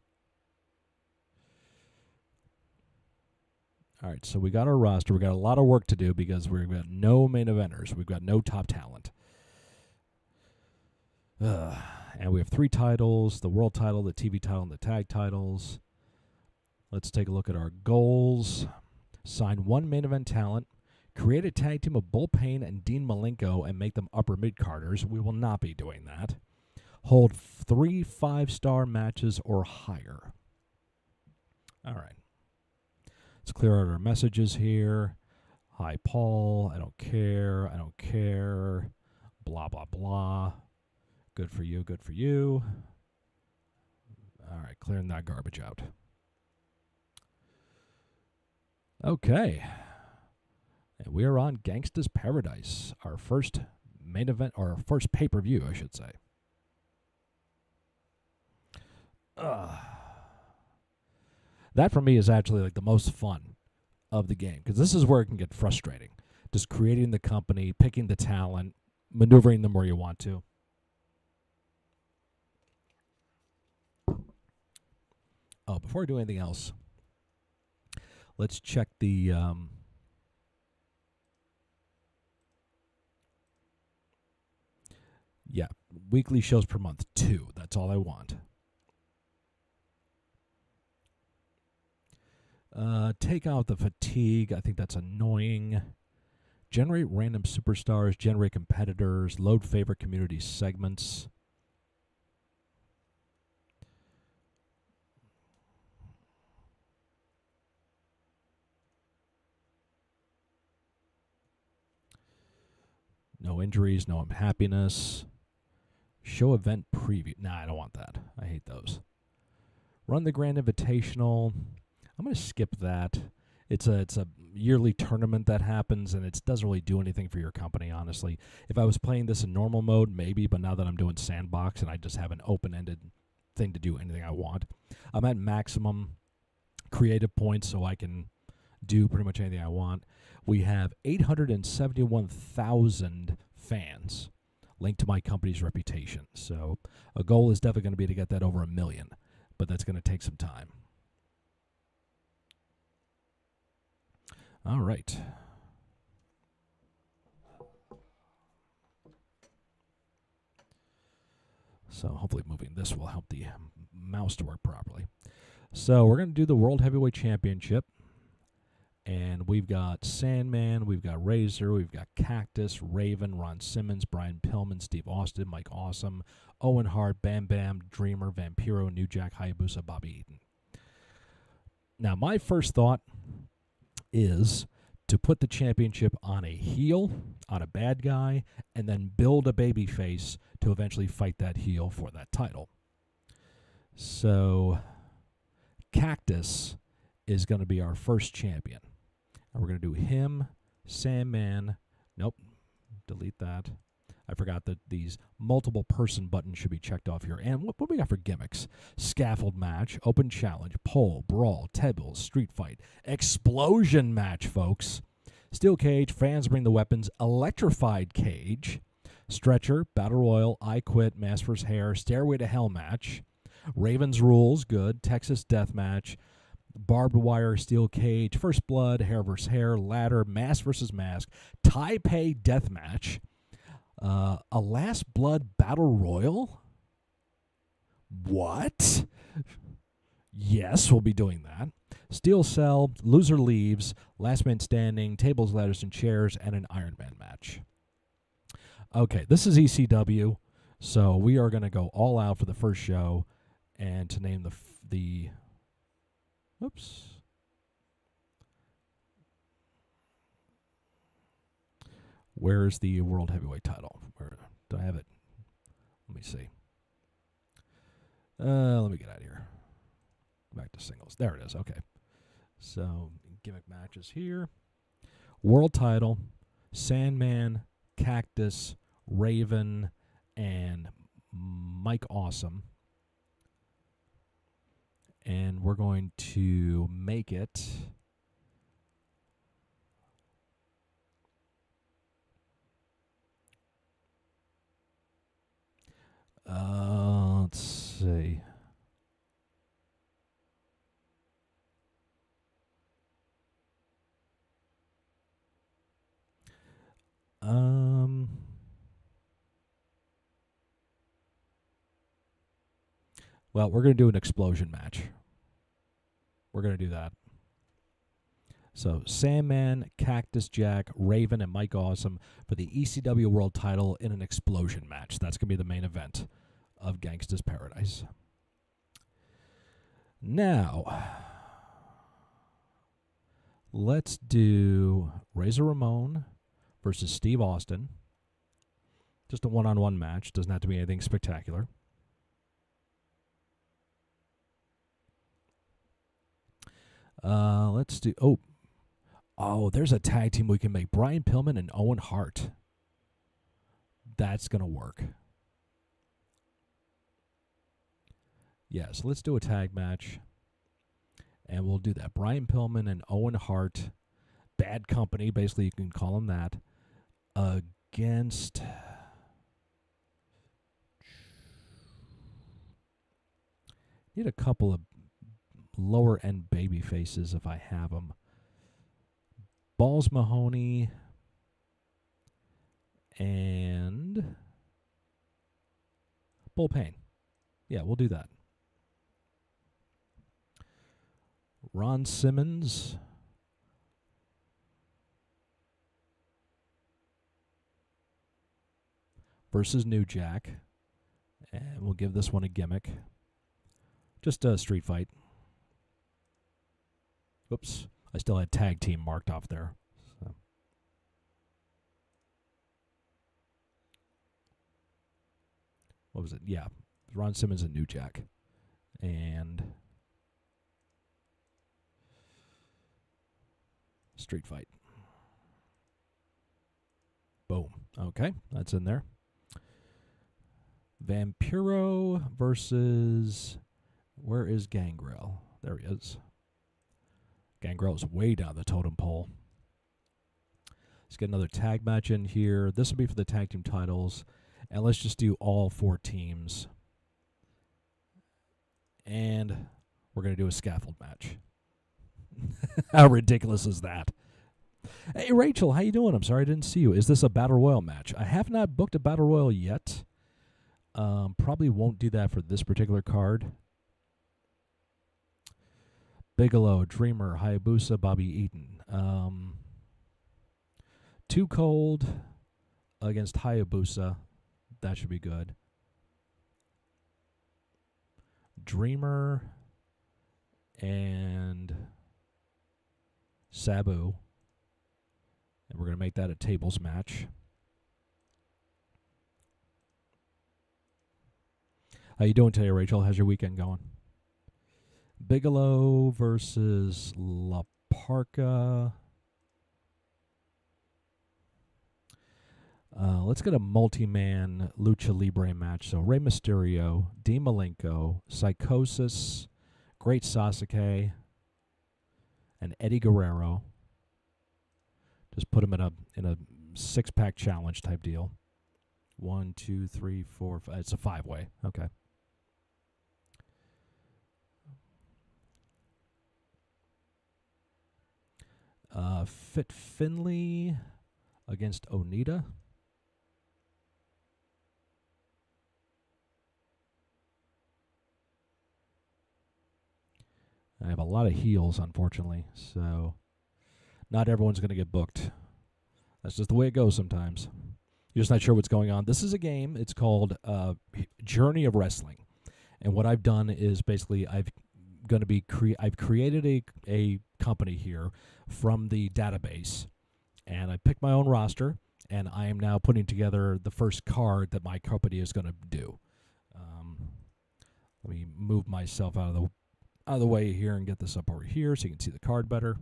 All right, so we got our roster. We got a lot of work to do because we've got no main eventers. We've got no top talent. And we have 3 titles, the world title, the TV title, and the tag titles. Let's take a look at our goals. Sign 1 main event talent. Create a tag team of Bull Payne and Dean Malenko and make them upper mid-carders. We will not be doing that. Hold 3 5-star matches or higher. All right. Let's clear out our messages here. Hi, Paul. I don't care. I don't care. Blah, blah, blah. Good for you. Good for you. All right. Clearing that garbage out. Okay. And we are on Gangsta's Paradise, our first main event, or our first pay-per-view, I should say. That for me is actually like the most fun of the game, because this is where it can get frustrating. Just creating the company, picking the talent, maneuvering them where you want to. Oh, before we do anything else, let's check the weekly shows per month, 2. That's all I want. Take out the fatigue. I think that's annoying. Generate random superstars. Generate competitors. Load favorite community segments. No injuries. No unhappiness. Show event preview. Nah, I don't want that. I hate those. Run the Grand Invitational. I'm going to skip that. It's a yearly tournament that happens, and it doesn't really do anything for your company, honestly. If I was playing this in normal mode, maybe, but now that I'm doing sandbox and I just have an open-ended thing to do anything I want, I'm at maximum creative points, so I can do pretty much anything I want. We have 871,000 fans linked to my company's reputation. So a goal is definitely going to be to get that over 1 million, but that's going to take some time. All right. So hopefully moving this will help the mouse to work properly. So we're going to do the World Heavyweight Championship. And we've got Sandman, we've got Razor, we've got Cactus, Raven, Ron Simmons, Brian Pillman, Steve Austin, Mike Awesome, Owen Hart, Bam Bam, Dreamer, Vampiro, New Jack, Hayabusa, Bobby Eaton. Now, my first thought is to put the championship on a heel, on a bad guy, and then build a baby face to eventually fight that heel for that title. So, Cactus is going to be our first champion. And we're going to do him, Sandman. Nope, delete that. I forgot that these multiple person buttons should be checked off here. And what do we got for gimmicks? Scaffold match, open challenge, pole, brawl, tables, street fight, explosion match, folks. Steel cage, fans bring the weapons, electrified cage, stretcher, battle royal, I quit, mask vs. hair, stairway to hell match, Raven's rules, good, Texas death match, barbed wire, steel cage, first blood, hair versus hair, ladder, mask versus mask, Taipei death match, a last blood battle royal. What? Yes, we'll be doing that. Steel cell, loser leaves, last man standing, tables, ladders, and chairs, and an Iron Man match. Okay, this is ECW, so we are going to go all out for the first show, and to name the oops. Where's the World Heavyweight title? Where do I have it? Let me see. Let me get out of here. Back to singles. There it is. Okay. So, gimmick matches here. World title, Sandman, Cactus, Raven, and Mike Awesome. And we're going to make it let's see. Well, we're going to do an explosion match. We're going to do that. So, Sandman, Cactus Jack, Raven, and Mike Awesome for the ECW World title in an explosion match. That's going to be the main event of Gangsta's Paradise. Now, let's do Razor Ramon versus Steve Austin. Just a one-on-one match. Doesn't have to be anything spectacular. Let's do... Oh, there's a tag team we can make. Brian Pillman and Owen Hart. That's going to work. Yes, let's do a tag match. And we'll do that. Brian Pillman and Owen Hart. Bad Company, basically you can call them that. Against... Need a couple of lower-end baby faces if I have them. Balls Mahoney and Bull Payne. Yeah, we'll do that. Ron Simmons versus New Jack. And we'll give this one a gimmick. Just a street fight. Oops. I still had tag team marked off there. So. What was it? Yeah. Ron Simmons and New Jack. And street fight. Boom. Okay, that's in there. Vampiro versus... Where is Gangrel? There he is. Gangrel is way down the totem pole. Let's get another tag match in here. This will be for the tag team titles. And let's just do all 4 teams. And we're going to do a scaffold match. How ridiculous is that? Hey, Rachel, how you doing? I'm sorry I didn't see you. Is this a Battle Royal match? I have not booked a Battle Royal yet. Probably won't do that for this particular card. Bigelow, Dreamer, Hayabusa, Bobby Eaton. Too Cold against Hayabusa. That should be good. Dreamer and Sabu. And we're going to make that a tables match. How you doing today, Rachel? How's your weekend going? Bigelow versus La Parka. Let's get a multi-man Lucha Libre match. So Rey Mysterio, Dean Malenko, Psychosis, Great Sasuke, and Eddie Guerrero. Just put them in a 6-pack challenge type deal. 1, 2, 3, 4, 5. It's a 5-way. Okay. Fit Finley against Onita. I have a lot of heels, unfortunately, so not everyone's going to get booked. That's just the way it goes sometimes. You're just not sure what's going on. This is a game. It's called Journey of Wrestling, and what I've done is basically I've created a company here from the database, and I picked my own roster, and I am now putting together the first card that my company is going to do. Let me move myself out of the way here and get this up over here so you can see the card better.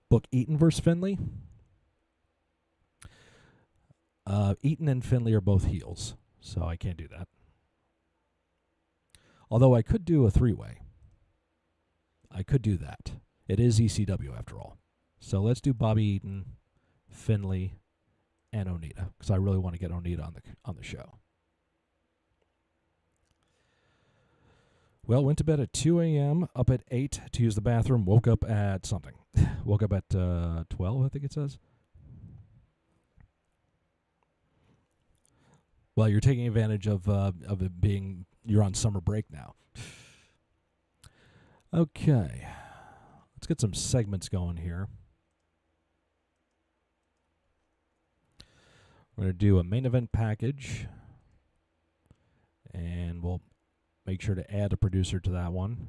Book Eaton versus Finley. Eaton and Finley are both heels, so I can't do that. Although I could do a 3-way. I could do that. It is ECW after all. So let's do Bobby Eaton, Finley, and Onita, because I really want to get Onita on the show. Well, went to bed at 2 a.m., up at 8 to use the bathroom, woke up at something. Woke up at 12, I think it says. Well, you're taking advantage of it being, you're on summer break now. Okay. Let's get some segments going here. We're going to do a main event package. And we'll make sure to add a producer to that one.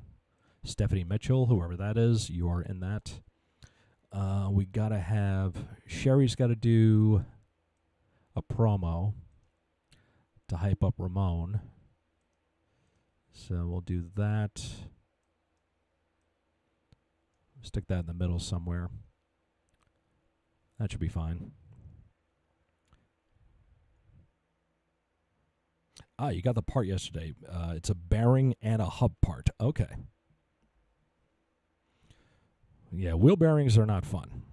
Stephanie Mitchell, whoever that is, you are in that. We got to have, Sherry's got to do a promo to hype up Ramon. So we'll do that. Stick that in the middle somewhere. That should be fine. Ah, you got the part yesterday. It's a bearing and a hub part. Okay. Yeah, wheel bearings are not fun.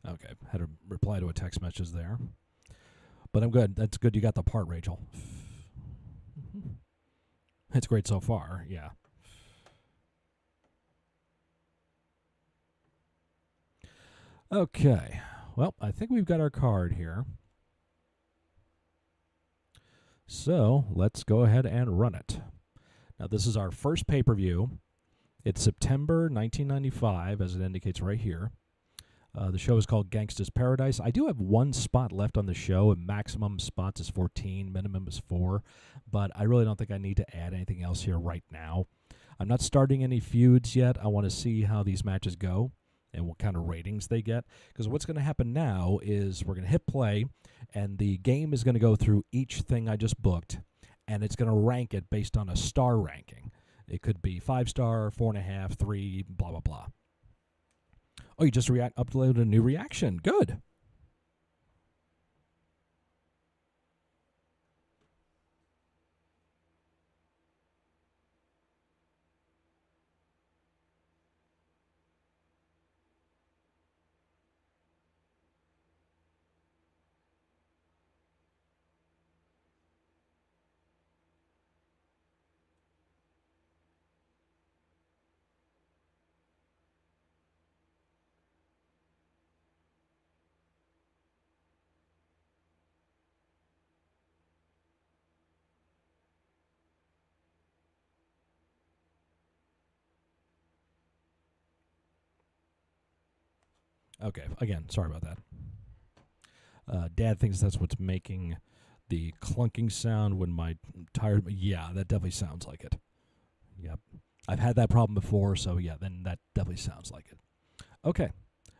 Okay, had to reply to a text message there. But I'm good. That's good you got the part, Rachel. It's great so far, yeah. Okay, well, I think we've got our card here. So let's go ahead and run it. Now, this is our first pay-per-view. It's September 1995, as it indicates right here. The show is called Gangsta's Paradise. I do have one spot left on the show, and maximum spots is 14, minimum is 4, but I really don't think I need to add anything else here right now. I'm not starting any feuds yet. I want to see how these matches go and what kind of ratings they get, because what's going to happen now is we're going to hit play, and the game is going to go through each thing I just booked, and it's going to rank it based on a star ranking. It could be 5-star, 4.5, 3, blah, blah, blah. Oh, you just uploaded a new reaction. Good. Okay, again, sorry about that. Dad thinks that's what's making the clunking sound when my tire. Yeah, that definitely sounds like it. Yep. I've had that problem before, so yeah, then that definitely sounds like it. Okay,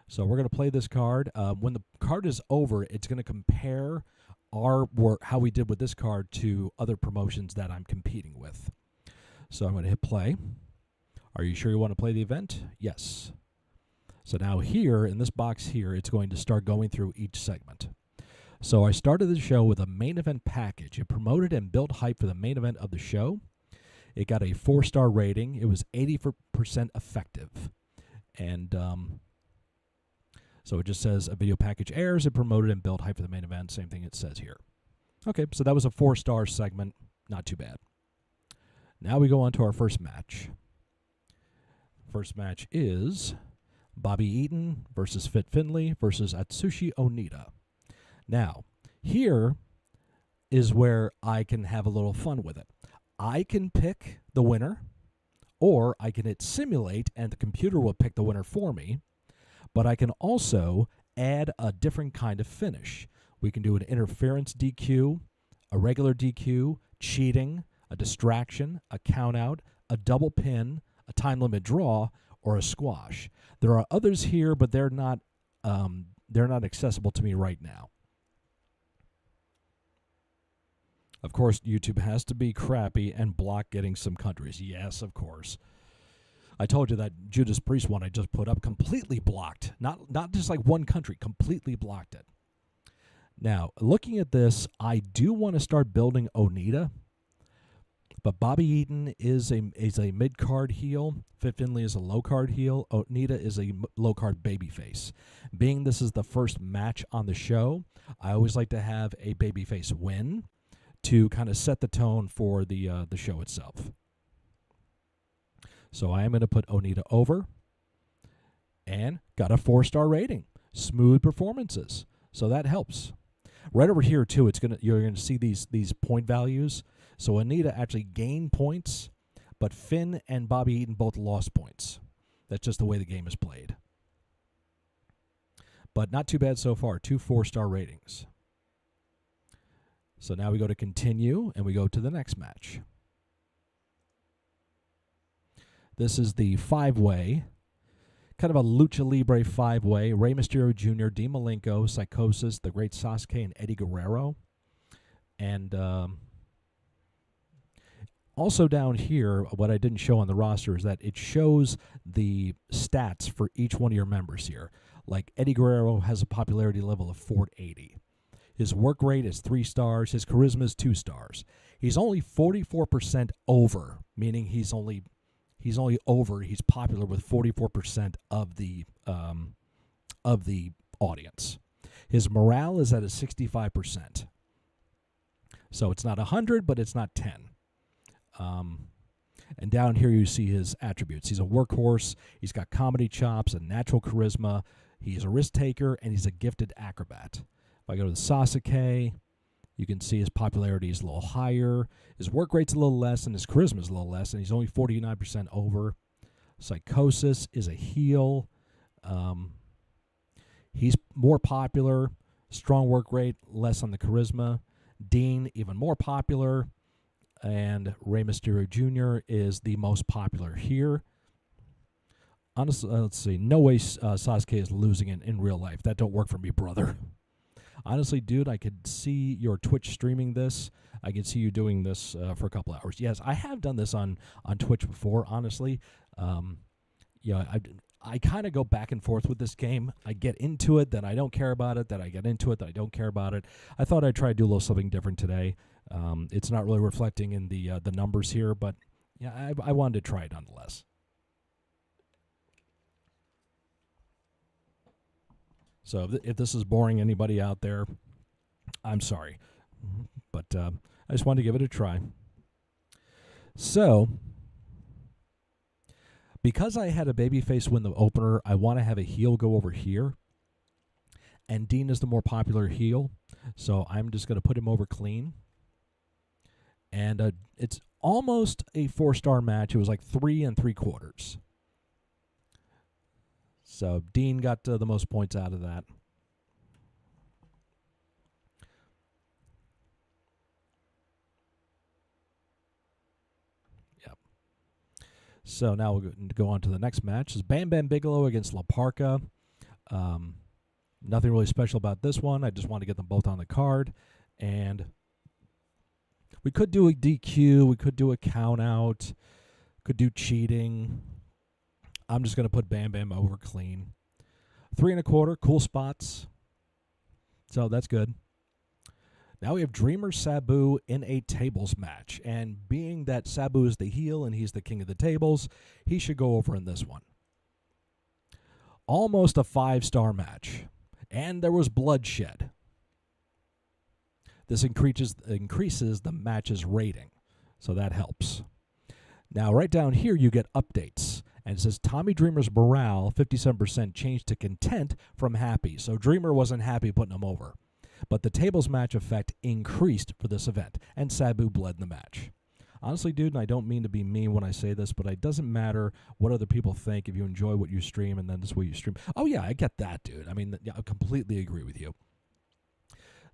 so we're going to play this card. When the card is over, it's going to compare our work, how we did with this card, to other promotions that I'm competing with. So I'm going to hit play. Are you sure you want to play the event? Yes. So now here, in this box here, it's going to start going through each segment. So I started the show with a main event package. It promoted and built hype for the main event of the show. It got a 4-star rating. It was 80% effective. And so it just says a video package airs. It promoted and built hype for the main event. Same thing it says here. Okay, so that was a 4-star segment. Not too bad. Now we go on to our first match. First match is Bobby Eaton versus Fit Finlay versus Atsushi Onita. Now, here is where I can have a little fun with it. I can pick the winner, or I can hit simulate and the computer will pick the winner for me, but I can also add a different kind of finish. We can do an interference DQ, a regular DQ, cheating, a distraction, a countout, a double pin, a time limit draw, or a squash. There are others here, but they're not accessible to me right now. Of course, YouTube has to be crappy and block getting some countries. Yes, of course. I told you that Judas Priest one I just put up completely blocked. Not just like one country, completely blocked it. Now, looking at this, I do want to start building Onita. But Bobby Eaton is a mid-card heel. Fit Finlay is a low-card heel. Onita is a low-card babyface. Being this is the first match on the show, I always like to have a babyface win to kind of set the tone for the show itself. So I am going to put Onita over, and got a 4-star rating. Smooth performances, so that helps. Right over here too, you're gonna see these point values. So Onita actually gained points, but Finn and Bobby Eaton both lost points. That's just the way the game is played. But not too bad so far. 2 4-star ratings. So now we go to continue, and we go to the next match. This is the 5-way, kind of a Lucha Libre 5-way. Rey Mysterio Jr., Dean Malenko, Psychosis, The Great Sasuke, and Eddie Guerrero. And also down here, what I didn't show on the roster is that it shows the stats for each one of your members here. Like Eddie Guerrero has a popularity level of 480. His work rate is 3 stars. His charisma is 2 stars. He's only 44% over, meaning he's popular with 44% of the audience. His morale is at a 65%. So it's not 100, but it's not 10. And down here you see his attributes. He's a workhorse. He's got comedy chops and natural charisma. He's a risk taker, and he's a gifted acrobat. If I go to the Sasuke, you can see his popularity is a little higher. His work rate's a little less, and his charisma is a little less, and he's only 49% over. Psychosis is a heel. He's more popular, strong work rate, less on the charisma. Dean, even more popular. And Rey Mysterio Jr. is the most popular here. Honestly, let's see. No way Sasuke is losing in real life. That don't work for me, brother. Honestly, dude, I could see your Twitch streaming this. I could see you doing this for a couple hours. Yes, I have done this on Twitch before, honestly. I kind of go back and forth with this game. I get into it, then I don't care about it, then I get into it, then I don't care about it. I thought I'd try to do a little something different today. It's not really reflecting in the numbers here, but yeah, I wanted to try it nonetheless. So if this is boring anybody out there, I'm sorry. But I just wanted to give it a try. So, because I had a babyface win the opener, I want to have a heel go over here. And Dean is the more popular heel, so I'm just going to put him over clean. And it's almost a 4-star match. It was like 3 3/4. So Dean got the most points out of that. Yep. So now we'll go on to the next match. It's Bam Bam Bigelow against La Parka. Nothing really special about this one. I just want to get them both on the card. And we could do a DQ. We could do a count out. Could do cheating. I'm just going to put Bam Bam over clean. 3 1/4, cool spots. So that's good. Now we have Dreamer Sabu in a tables match. And being that Sabu is the heel and he's the king of the tables, he should go over in this one. Almost a 5-star match. And there was bloodshed. This increases the match's rating. So that helps. Now right down here you get updates. And it says Tommy Dreamer's morale, 57%, changed to content from happy. So Dreamer wasn't happy putting him over. But the tables match effect increased for this event, and Sabu bled in the match. Honestly, dude, and I don't mean to be mean when I say this, but it doesn't matter what other people think if you enjoy what you stream and then this is what you stream. Oh, yeah, I get that, dude. I mean, I completely agree with you.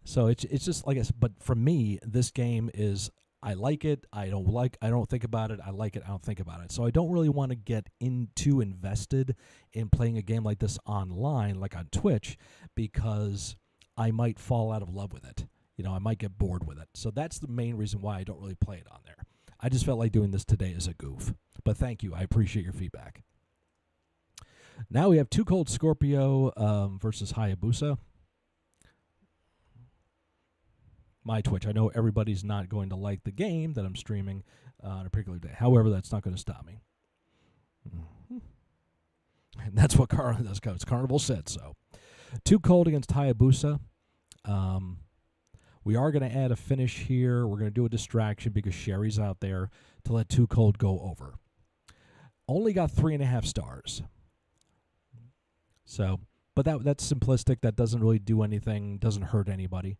So it's just like I said, but for me, this game is, I like it, I don't think about it, I like it, I don't think about it. So I don't really want to get too invested in playing a game like this online, like on Twitch, because I might fall out of love with it. You know, I might get bored with it. So that's the main reason why I don't really play it on there. I just felt like doing this today as a goof. But thank you. I appreciate your feedback. Now we have Too Cold Scorpio versus Hayabusa. My Twitch. I know everybody's not going to like the game that I'm streaming on a particular day. However, that's not going to stop me. And that's what Carnival said so. Too Cold against Hayabusa. We are going to add a finish here. We're going to do a distraction because Sherry's out there to let Too Cold go over. Only got 3.5 stars. So, but that's simplistic. That doesn't really do anything. Doesn't hurt anybody.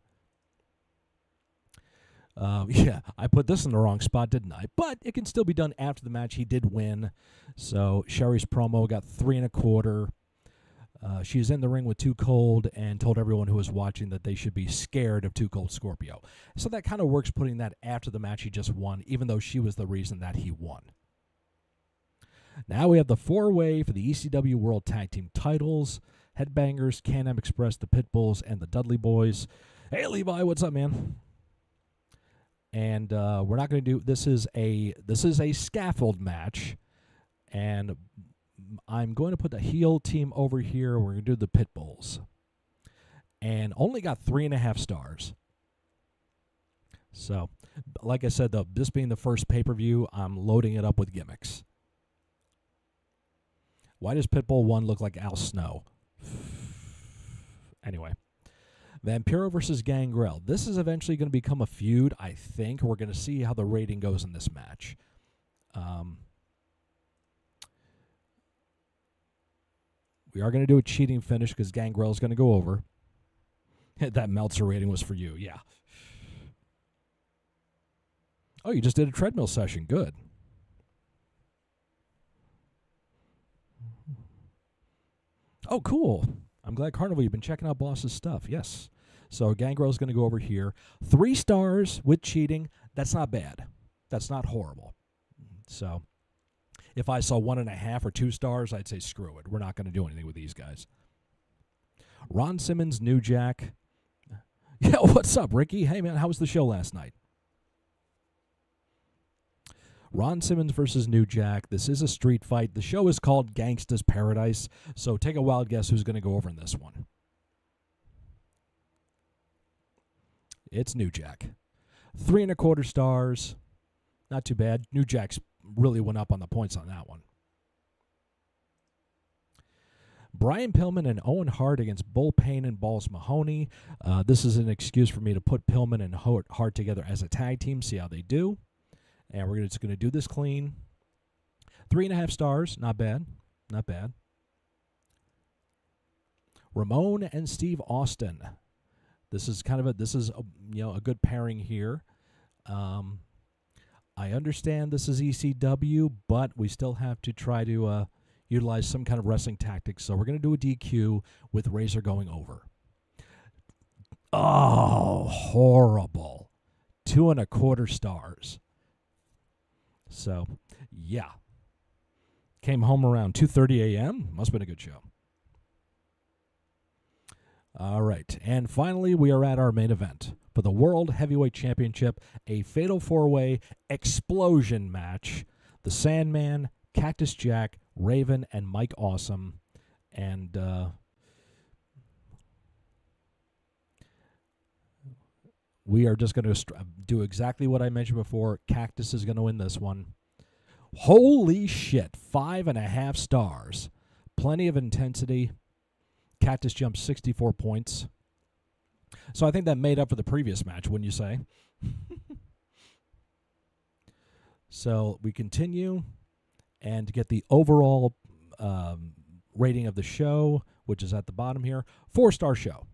Yeah, I put this in the wrong spot, didn't I? But it can still be done after the match. He did win. So Sherry's promo got 3 1/4. She's in the ring with Too Cold and told everyone who was watching that they should be scared of Too Cold Scorpio. So that kind of works, putting that after the match he just won, even though she was the reason that he won. Now we have the 4-way for the ECW World Tag Team titles. Headbangers, Can-Am Express, the Pitbulls, and the Dudley Boys. Hey, Levi, what's up, man? And we're not going to do, this is a scaffold match, and I'm going to put the heel team over here. We're going to do the Pitbulls. And only got 3.5 stars. So, like I said, though, this being the first pay-per-view, I'm loading it up with gimmicks. Why does Pitbull 1 look like Al Snow? Anyway. Vampiro versus Gangrel. This is eventually going to become a feud, I think. We're going to see how the rating goes in this match. We are going to do a cheating finish because Gangrel's going to go over. That Meltzer rating was for you, yeah. Oh, you just did a treadmill session. Good. Oh, cool. I'm glad, Carnival, you've been checking out Boss's stuff. Yes. So Gangrel's going to go over here. 3 stars with cheating. That's not bad. That's not horrible. So if I saw 1.5 or 2 stars, I'd say screw it. We're not going to do anything with these guys. Ron Simmons, New Jack. Yeah, what's up, Ricky? Hey, man, how was the show last night? Ron Simmons versus New Jack. This is a street fight. The show is called Gangsta's Paradise, so take a wild guess who's going to go over in this one. It's New Jack. 3 1/4 stars. Not too bad. New Jack's really went up on the points on that one. Brian Pillman and Owen Hart against Bull Payne and Balls Mahoney. This is an excuse for me to put Pillman and Hart together as a tag team, see how they do. And we're just going to do this clean. 3.5 stars. Not bad. Not bad. Ramon and Steve Austin. This is kind of a good pairing here. I understand this is ECW, but we still have to try to utilize some kind of wrestling tactics. So we're going to do a DQ with Razor going over. Oh, horrible. 2.25 stars. So, yeah. Came home around 2:30 a.m. Must have been a good show. All right. And finally, we are at our main event for the World Heavyweight Championship, a fatal four-way explosion match. The Sandman, Cactus Jack, Raven, and Mike Awesome. And we are just going to do exactly what I mentioned before. Cactus is going to win this one. Holy shit, 5.5 stars. Plenty of intensity. Cactus jumped 64 points. So I think that made up for the previous match, wouldn't you say? So we continue, and to get the overall rating of the show, which is at the bottom here, 4-star show.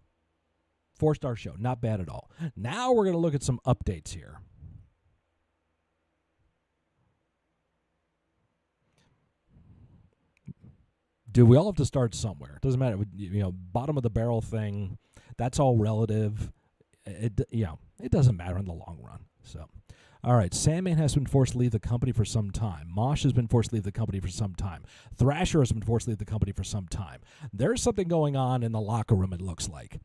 4-star show, not bad at all. Now we're going to look at some updates here. Dude, we all have to start somewhere. It doesn't matter, bottom of the barrel thing, that's all relative. It doesn't matter in the long run. So, all right, Sandman has been forced to leave the company for some time. Mosh has been forced to leave the company for some time. Thrasher has been forced to leave the company for some time. There's something going on in the locker room, it looks like.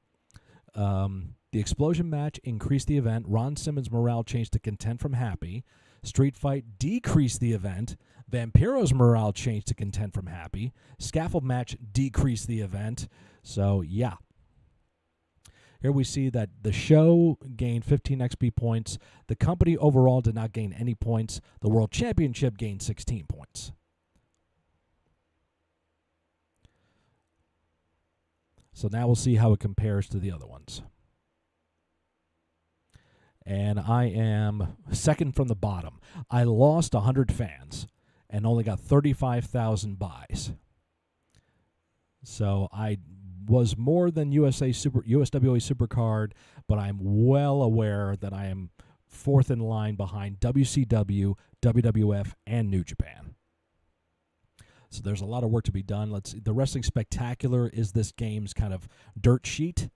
The explosion match increased the event. Ron Simmons' morale changed to content from happy. Street Fight decreased the event. Vampiro's morale changed to content from happy. Scaffold match decreased the event. So, yeah. Here we see that the show gained 15 XP points. The company overall did not gain any points. The World Championship gained 16 points. So now we'll see how it compares to the other ones. And I am second from the bottom. I lost 100 fans and only got 35,000 buys. So I was more than USWA Supercard, but I'm well aware that I am fourth in line behind WCW, WWF, and New Japan. So there's a lot of work to be done. The Wrestling Spectacular is this game's kind of dirt sheet.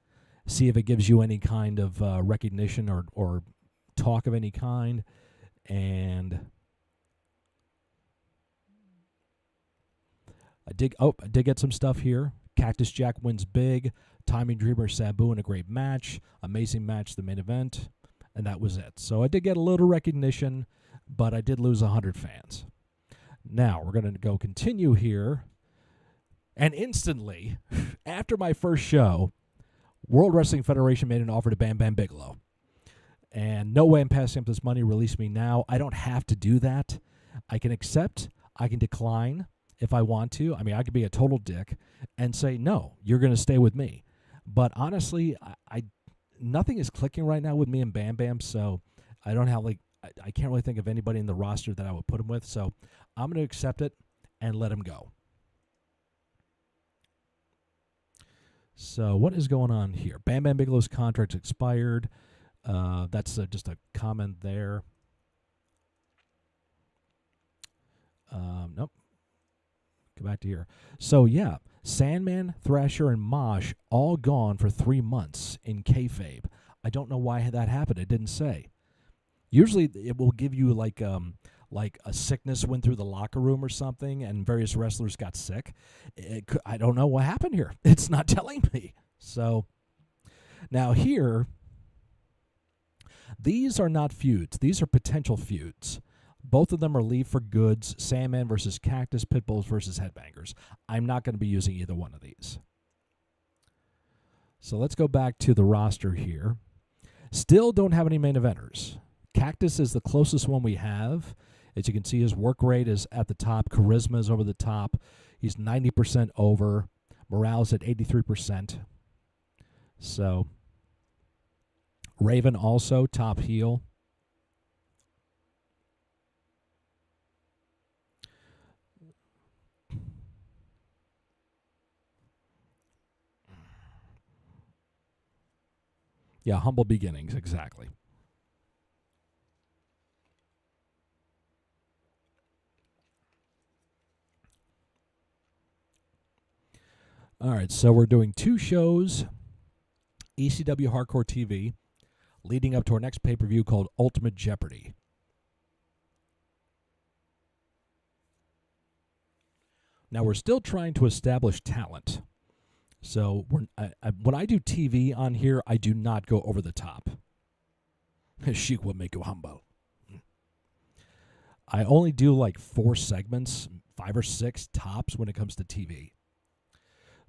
See if it gives you any kind of recognition or talk of any kind. And I did get some stuff here. Cactus Jack wins big. Timing Dreamer Sabu in a great match. Amazing match, the main event. And that was it. So I did get a little recognition, but I did lose 100 fans. Now, we're going to go continue here. And instantly, after my first show, World Wrestling Federation made an offer to Bam Bam Bigelow. And no way I'm passing up this money. Release me now. I don't have to do that. I can accept. I can decline if I want to. I mean, I could be a total dick and say, no, you're going to stay with me. But honestly, nothing is clicking right now with me and Bam Bam, so I don't have, I can't really think of anybody in the roster that I would put him with. So I'm going to accept it and let him go. So what is going on here? Bam Bam Bigelow's contract expired. That's just a comment there. Nope. Go back to here. So, yeah, Sandman, Thrasher, and Mosh all gone for 3 months in kayfabe. I don't know why that happened. It didn't say. Usually it will give you like a sickness went through the locker room or something and various wrestlers got sick. I don't know what happened here. It's not telling me. So now here, these are not feuds. These are potential feuds. Both of them are leave for goods. Sandman versus Cactus, Pitbulls versus Headbangers. I'm not going to be using either one of these. So let's go back to the roster here. Still don't have any main eventers. Cactus is the closest one we have. As you can see, his work rate is at the top. Charisma is over the top. He's 90% over. Morale's at 83%. So, Raven also top heel. Yeah, humble beginnings, exactly. All right, so we're doing 2 shows, ECW Hardcore TV, leading up to our next pay-per-view called Ultimate Jeopardy. Now, we're still trying to establish talent. So when I do TV on here, I do not go over the top. Sheik will make you humble. I only do like 4 segments, 5 or 6 tops when it comes to TV.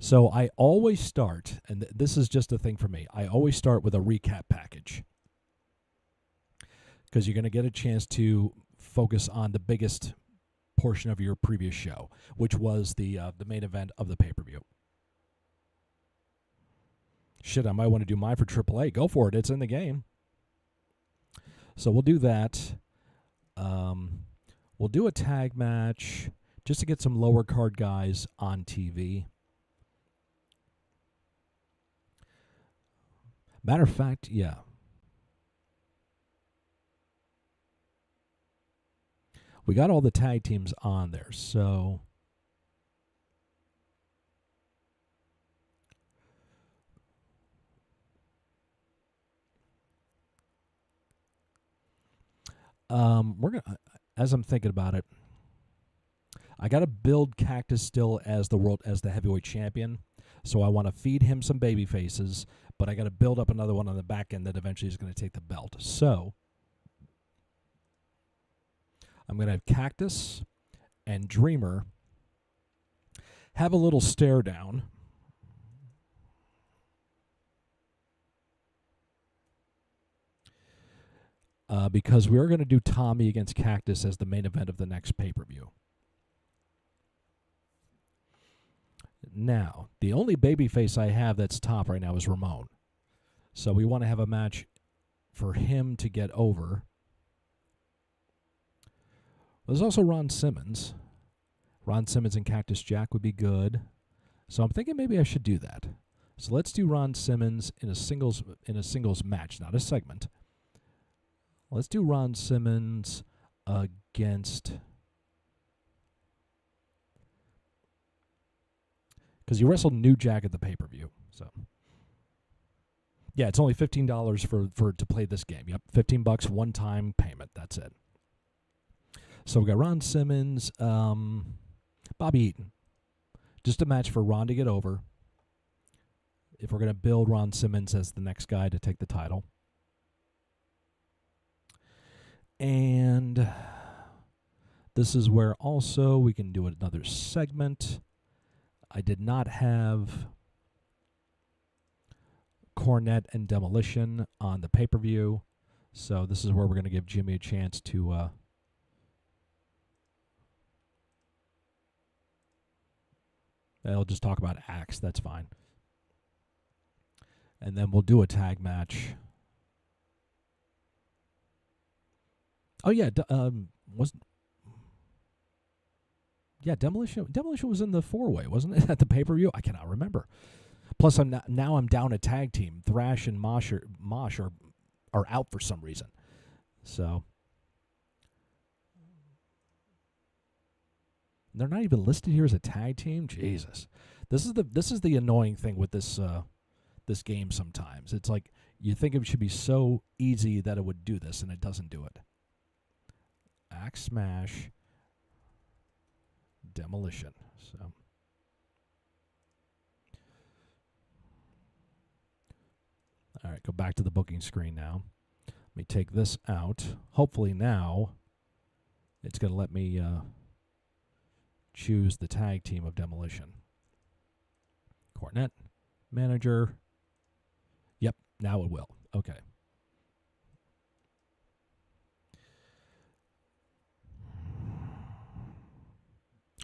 So I always start, and this is just a thing for me, I always start with a recap package. Because you're going to get a chance to focus on the biggest portion of your previous show, which was the main event of the pay-per-view. Shit, I might want to do mine for AAA. Go for it. It's in the game. So we'll do that. We'll do a tag match just to get some lower card guys on TV. Matter of fact, yeah. We got all the tag teams on there, so we're gonna. As I'm thinking about it, I got to build Cactus still as the heavyweight champion. So I want to feed him some baby faces, but I got to build up another one on the back end that eventually is going to take the belt. So I'm going to have Cactus and Dreamer have a little stare down. Because we're going to do Tommy against Cactus as the main event of the next pay-per-view. Now, the only babyface I have that's top right now is Ramon. So we want to have a match for him to get over. There's also Ron Simmons. Ron Simmons and Cactus Jack would be good. So I'm thinking maybe I should do that. So let's do Ron Simmons in a singles match, not a segment. Let's do Ron Simmons against... Because he wrestled New Jack at the pay-per-view. So, yeah, it's only $15 for to play this game. Yep, $15, one-time payment. That's it. So we got Ron Simmons, Bobby Eaton. Just a match for Ron to get over. If we're going to build Ron Simmons as the next guy to take the title. And this is where also we can do another segment. I did not have Cornette and Demolition on the pay-per-view, so this is where we're going to give Jimmy a chance to I'll just talk about Axe, that's fine. And then we'll do a tag match. Oh yeah, Demolition was in the 4-way, wasn't it, at the pay-per-view? I cannot remember. Plus, I'm down a tag team. Thrash and Mosh are out for some reason. So they're not even listed here as a tag team. Jesus, this is the annoying thing with this game. Sometimes it's like you think it should be so easy that it would do this, and it doesn't do it. Axe Smash. Demolition. So all right, go back to the booking screen now. Let me take this out. Hopefully now it's going to let me choose the tag team of Demolition. Cornette, manager. Yep, now it will. Okay.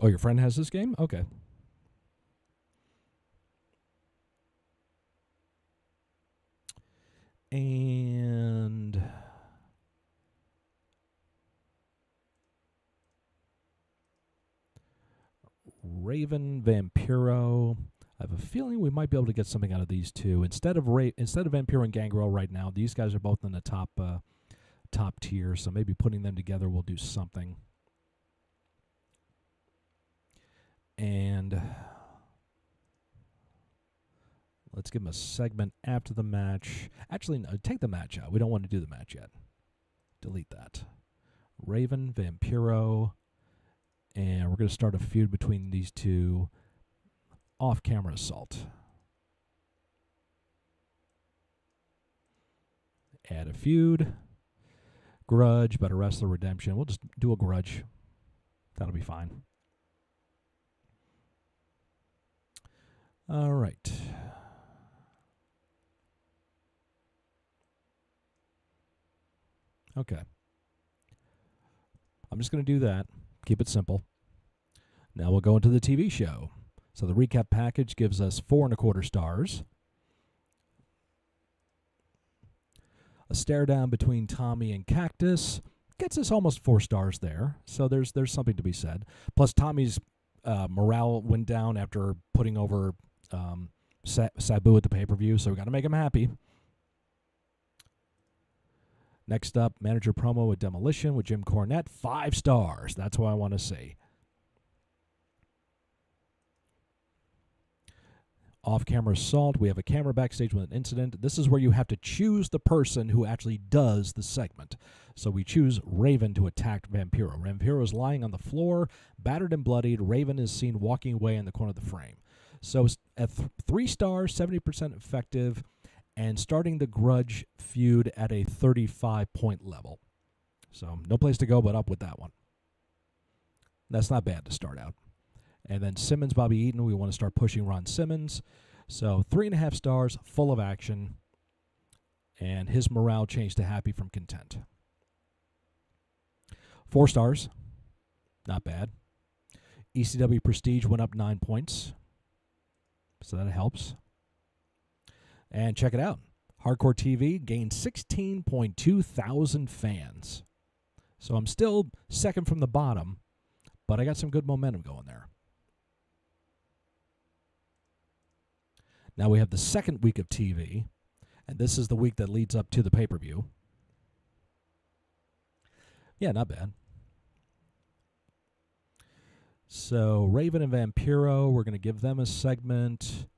Oh, your friend has this game? Okay. And Raven, Vampiro. I have a feeling we might be able to get something out of these two. Instead of Vampiro and Gangrel right now, these guys are both in the top tier, so maybe putting them together will do something. And Let's give him a segment after the match. Actually, no, take the match out. We don't want to do the match yet. Delete that. Raven, Vampiro, and we're going to start a feud between these two. Off-camera assault. Add a feud. Grudge, Better Wrestler, Redemption. We'll just do a grudge. That'll be fine. All right. Okay. I'm just going to do that. Keep it simple. Now we'll go into the TV show. So the recap package gives us 4.25 stars. A stare down between Tommy and Cactus gets us almost 4 stars there. So there's something to be said. Plus Tommy's morale went down after putting over Sabu at the pay-per-view, so we got to make him happy. Next up, manager promo with Demolition with Jim Cornette, 5 stars. That's what I want to see. Off-camera assault. We have a camera backstage with an incident. This is where you have to choose the person who actually does the segment. So we choose Raven to attack Vampiro. Vampiro is lying on the floor, battered and bloodied. Raven is seen walking away in the corner of the frame. So at 3 stars, 70% effective, and starting the Grudge feud at a 35-point level. So no place to go but up with that one. That's not bad to start out. And then Simmons, Bobby Eaton, we want to start pushing Ron Simmons. So 3.5 stars, full of action, and his morale changed to happy from content. 4 stars, not bad. ECW Prestige went up 9 points, so that helps. And check it out. Hardcore TV gained 16.2 thousand fans. So I'm still second from the bottom, but I got some good momentum going there. Now we have the second week of TV, and this is the week that leads up to the pay-per-view. Yeah, not bad. So Raven and Vampiro, we're going to give them a segment.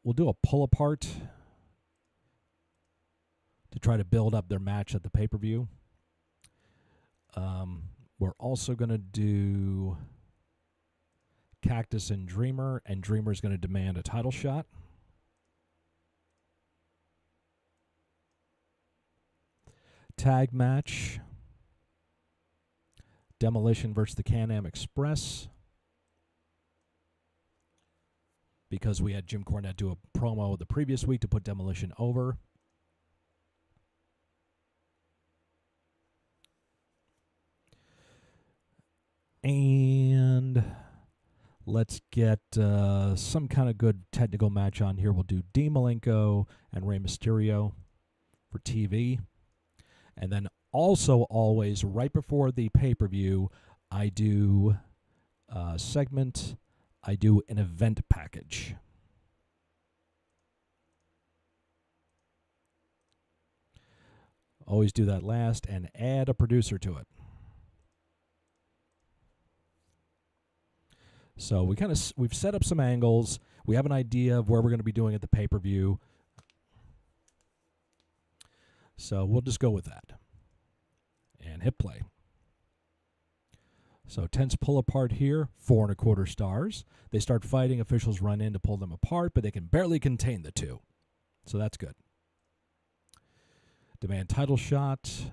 We'll do a pull-apart to try to build up their match at the pay-per-view. We're also going to do Cactus and Dreamer's going to demand a title shot. Tag match. Demolition versus the Can-Am Express. Because we had Jim Cornette do a promo the previous week to put Demolition over. And let's get some kind of good technical match on here. We'll do Dean Malenko and Rey Mysterio for TV. And then also always right before the pay-per-view, I do a segment. I do an event package. Always do that last and add a producer to it. So we've set up some angles. We have an idea of where we're going to be doing at the pay-per-view. So we'll just go with that. And hit play. So tense pull apart here, 4.25 stars. They start fighting, officials run in to pull them apart, but they can barely contain the two. So that's good. Demand title shot,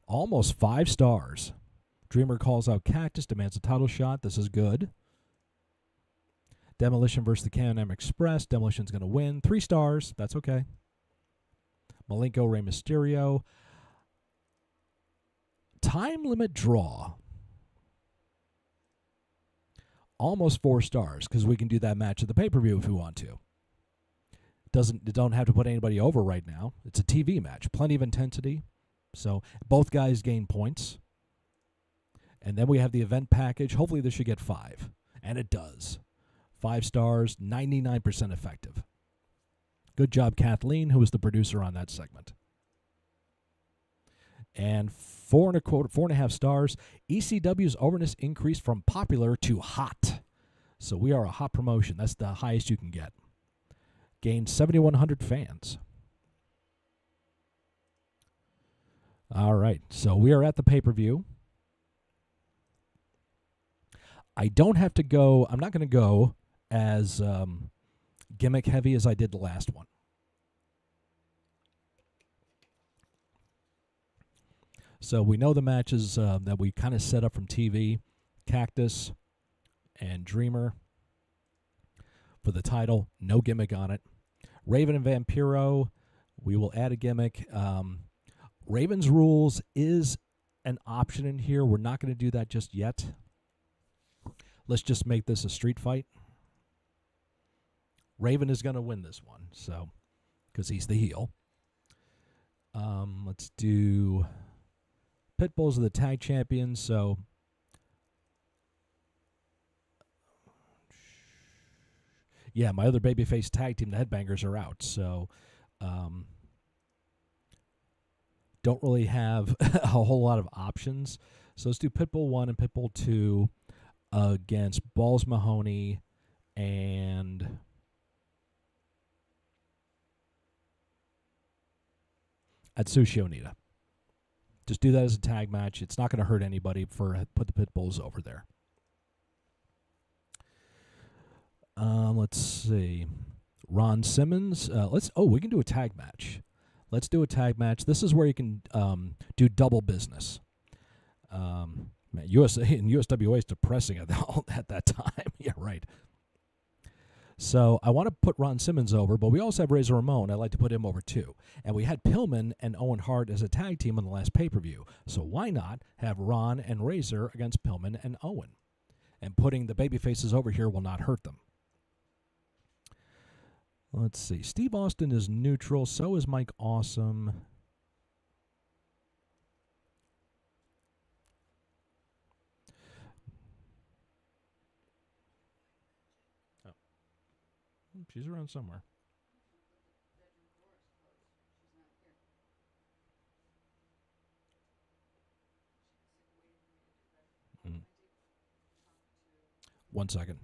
almost 5 stars. Dreamer calls out Cactus, demands a title shot. This is good. Demolition versus the Can-Am Express. Demolition's going to win. 3 stars. That's okay. Malenko, Rey Mysterio. Time limit draw. Almost 4 stars because we can do that match at the pay-per-view if we want to. Don't have to put anybody over right now. It's a TV match. Plenty of intensity. So both guys gain points. And then we have the event package. Hopefully this should get 5. And it does. 5 stars, 99% effective. Good job, Kathleen, who was the producer on that segment. And 4.25 stars. ECW's overness increased from popular to hot. So we are a hot promotion. That's the highest you can get. Gained 7,100 fans. All right, so we are at the pay-per-view. I don't have to go. I'm not going to go as gimmick heavy as I did the last one. So we know the matches that we kind of set up from TV. Cactus and Dreamer for the title. No gimmick on it. Raven and Vampiro, we will add a gimmick. Raven's Rules is an option in here. We're not going to do that just yet. Let's just make this a street fight. Raven is going to win this one, so because he's the heel. Let's do Pitbulls are the tag champions, so yeah, my other babyface tag team, the Headbangers, are out, so don't really have a whole lot of options. So let's do Pitbull 1 and Pitbull 2 against Balls Mahoney and Atsushi Onita. Just do that as a tag match. It's not going to hurt anybody for put the Pitbulls over there. Let's see. Ron Simmons. We can do a tag match. Let's do a tag match. This is where you can do double business. Man, USA and USWA is depressing at that time. Yeah, right. So I want to put Ron Simmons over, but we also have Razor Ramon. I'd like to put him over too. And we had Pillman and Owen Hart as a tag team on the last pay-per-view. So why not have Ron and Razor against Pillman and Owen? And putting the baby faces over here will not hurt them. Let's see. Steve Austin is neutral. So is Mike Awesome. Oh. She's around somewhere. Mm. 1 second.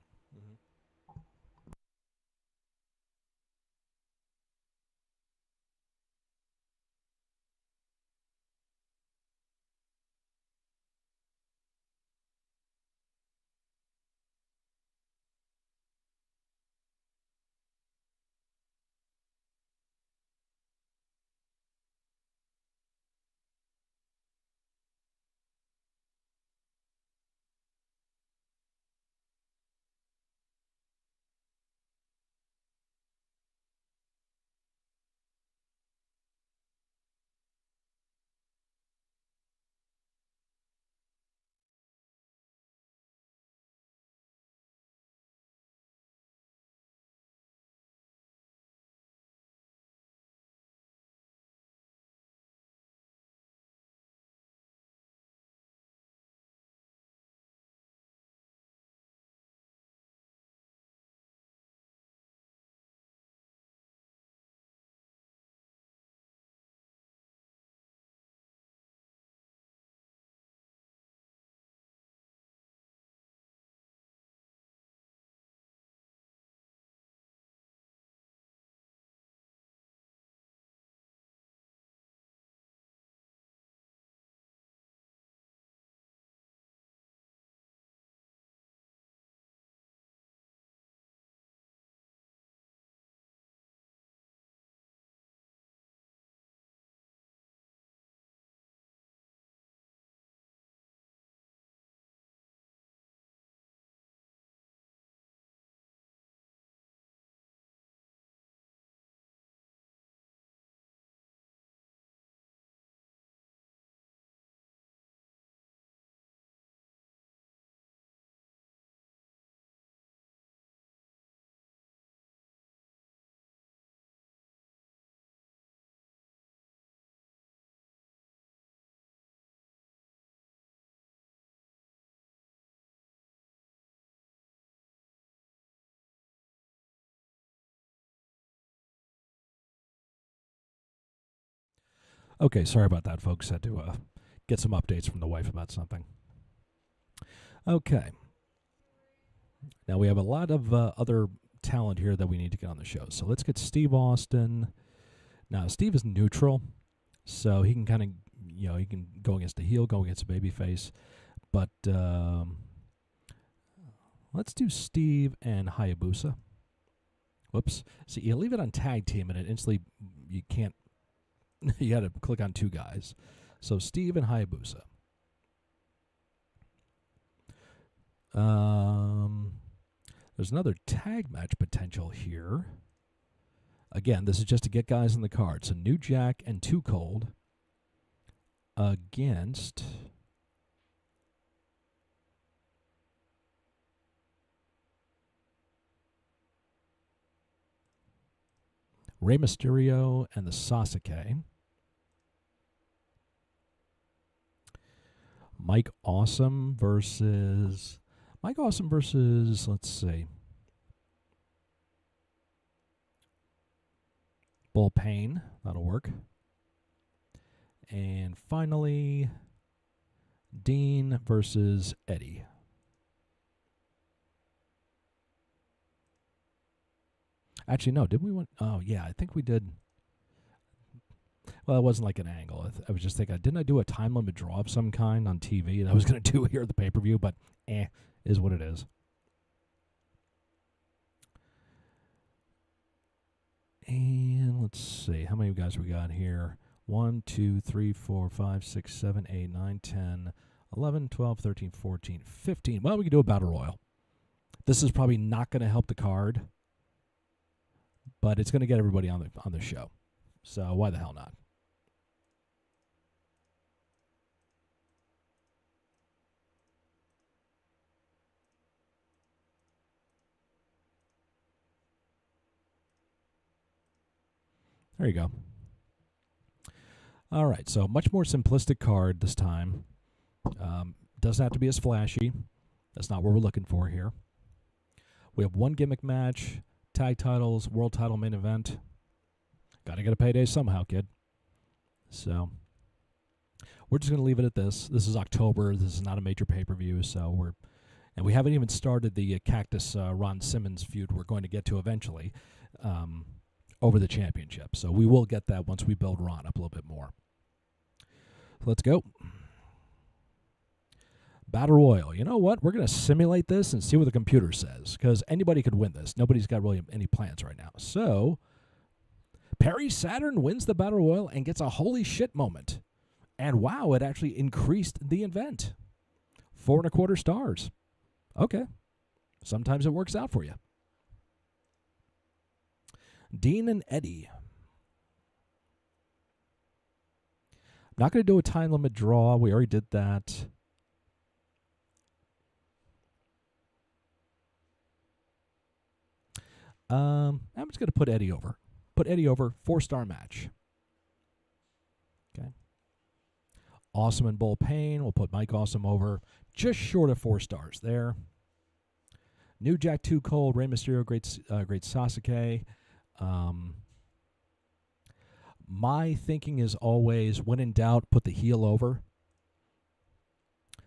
Okay, sorry about that, folks. Had to get some updates from the wife about something. Okay. Now we have a lot of other talent here that we need to get on the show. So let's get Steve Austin. Now Steve is neutral, so he can kind of, he can go against the heel, go against the babyface. But let's do Steve and Hayabusa. Whoops. See, you leave it on tag team, and it instantly, you can't, you got to click on two guys. So Steve and Hayabusa. There's another tag match potential here. Again, this is just to get guys in the card. So New Jack and Too Cold against Rey Mysterio and the Sasuke. Mike Awesome versus, let's see, Bull Payne. That'll work. And finally, Dean versus Eddie. Actually, no, did we want? Oh, yeah, I think we did. Well, it wasn't like an angle. I was just thinking, didn't I do a time limit draw of some kind on TV that I was going to do here at the pay-per-view? But is what it is. And let's see, how many guys we got here? 1, 2, 3, 4, 5, 6, 7, 8, 9, 10, 11, 12, 13, 14, 15. Well, we can do a battle royal. This is probably not going to help the card, but it's going to get everybody on the show. So why the hell not? There you go. All right, so much more simplistic card this time. Doesn't have to be as flashy. That's not what we're looking for here. We have one gimmick match, tag titles, world title main event. Got to get a payday somehow, kid. So we're just going to leave it at this. This is October. This is not a major pay-per-view, and we haven't even started the Cactus Ron Simmons feud we're going to get to eventually over the championship. So we will get that once we build Ron up a little bit more. Let's go. Battle Royal. You know what? We're going to simulate this and see what the computer says, because anybody could win this. Nobody's got really any plans right now. So Perry Saturn wins the Battle Royal and gets a holy shit moment. And wow, it actually increased the event. 4.25 stars. Okay. Sometimes it works out for you. Dean and Eddie. I'm not going to do a time limit draw. We already did that. I'm just going to put Eddie over. Put Eddie over, 4-star match. Okay. Awesome and Bull Payne. We'll put Mike Awesome over, just short of 4 stars there. New Jack Too Cold, Rey Mysterio, great Sasuke. My thinking is always, when in doubt, put the heel over.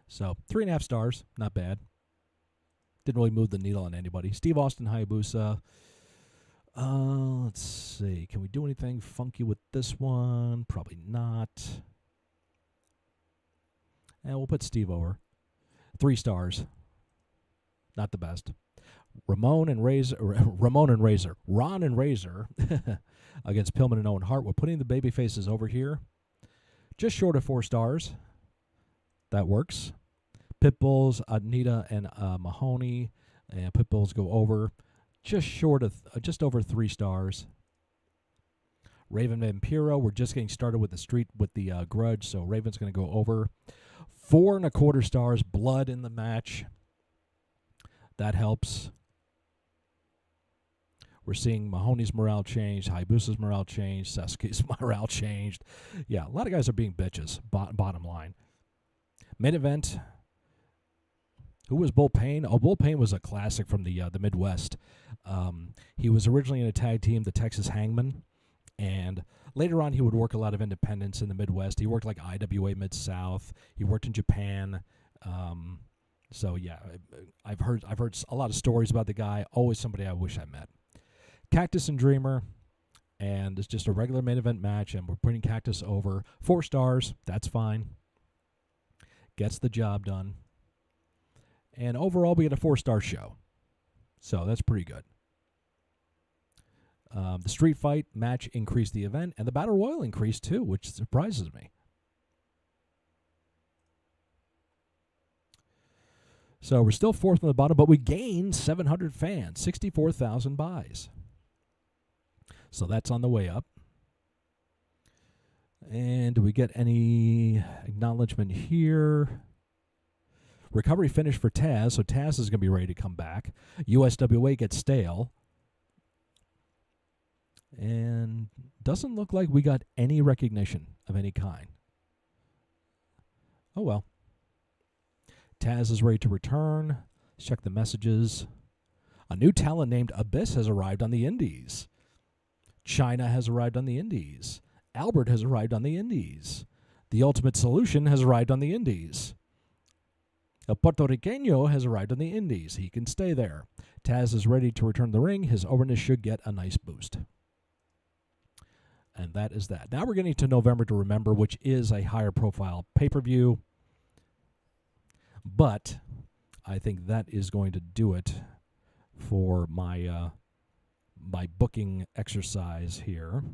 So 3.5 stars, not bad. Didn't really move the needle on anybody. Steve Austin, Hayabusa. Let's see. Can we do anything funky with this one? Probably not. And we'll put Steve over. 3 stars. Not the best. Ron and Razor against Pillman and Owen Hart. We're putting the baby faces over here. Just short of 4 stars. That works. Pitbulls, Anita and Mahoney. And Pitbulls go over. Just over 3 stars. Raven Vampiro, we're just getting started with the grudge, so Raven's going to go over. 4.25 stars, blood in the match. That helps. We're seeing Mahoney's morale change, Hayabusa's morale change, Sasuke's morale changed. Yeah, a lot of guys are being bitches, bottom line. Main event. Who was Bull Payne? Oh, Bull Payne was a classic from the Midwest. He was originally in a tag team, the Texas Hangman, and later on he would work a lot of independents in the Midwest. He worked like IWA Mid-South. He worked in Japan. So yeah, I've heard a lot of stories about the guy. Always somebody I wish I met. Cactus and Dreamer, and it's just a regular main event match, and we're putting Cactus over. 4 stars, that's fine. Gets the job done. And overall, we get a 4-star show. So that's pretty good. The street fight match increased the event, and the battle royal increased too, which surprises me. So we're still 4th on the bottom, but we gained 700 fans, 64,000 buys. So that's on the way up. And do we get any acknowledgement here? Recovery finish for Taz, so Taz is going to be ready to come back. USWA gets stale. And doesn't look like we got any recognition of any kind. Oh well. Taz is ready to return. Let's check the messages. A new talent named Abyss has arrived on the Indies. China has arrived on the Indies. Albert has arrived on the Indies. The Ultimate Solution has arrived on the Indies. El Puerto Riqueño has arrived on the Indies. He can stay there. Taz is ready to return to the ring. His overness should get a nice boost. And that is that. Now we're getting to November to Remember, which is a higher profile pay-per-view. But I think that is going to do it for my my booking exercise here.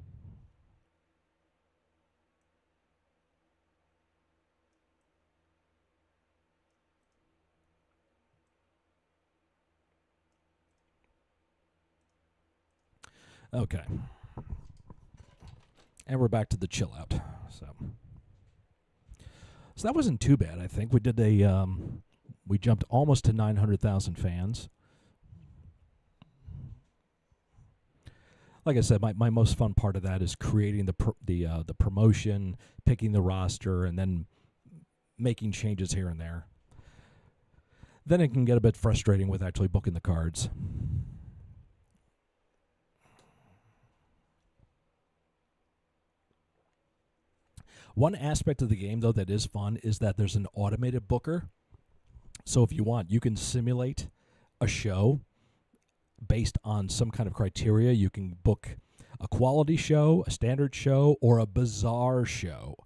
Okay. And we're back to the chill out. So that wasn't too bad, I think. We did we jumped almost to 900,000 fans. Like I said, my most fun part of that is creating the promotion, picking the roster, and then making changes here and there. Then it can get a bit frustrating with actually booking the cards. One aspect of the game, though, that is fun is that there's an automated booker. So if you want, you can simulate a show based on some kind of criteria. You can book a quality show, a standard show, or a bizarre show,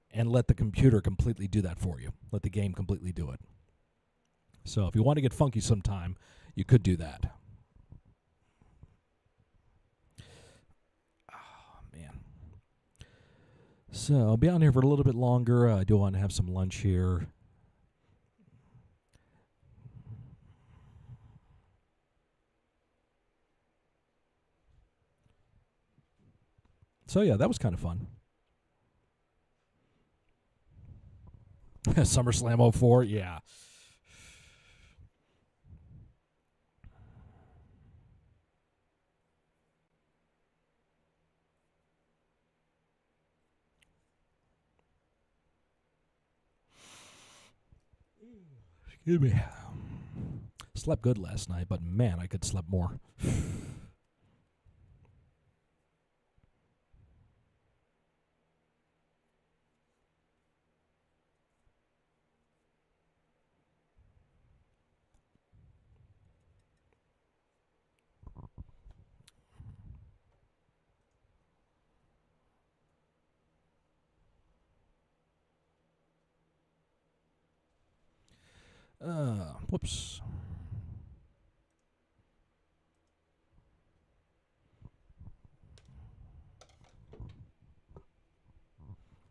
and let the computer completely do that for you. Let the game completely do it. So if you want to get funky sometime, you could do that. So I'll be on here for a little bit longer. I do want to have some lunch here. So yeah, that was kind of fun. SummerSlam 04, yeah. Excuse me. Slept good last night, but man, I could sleep more. Whoops.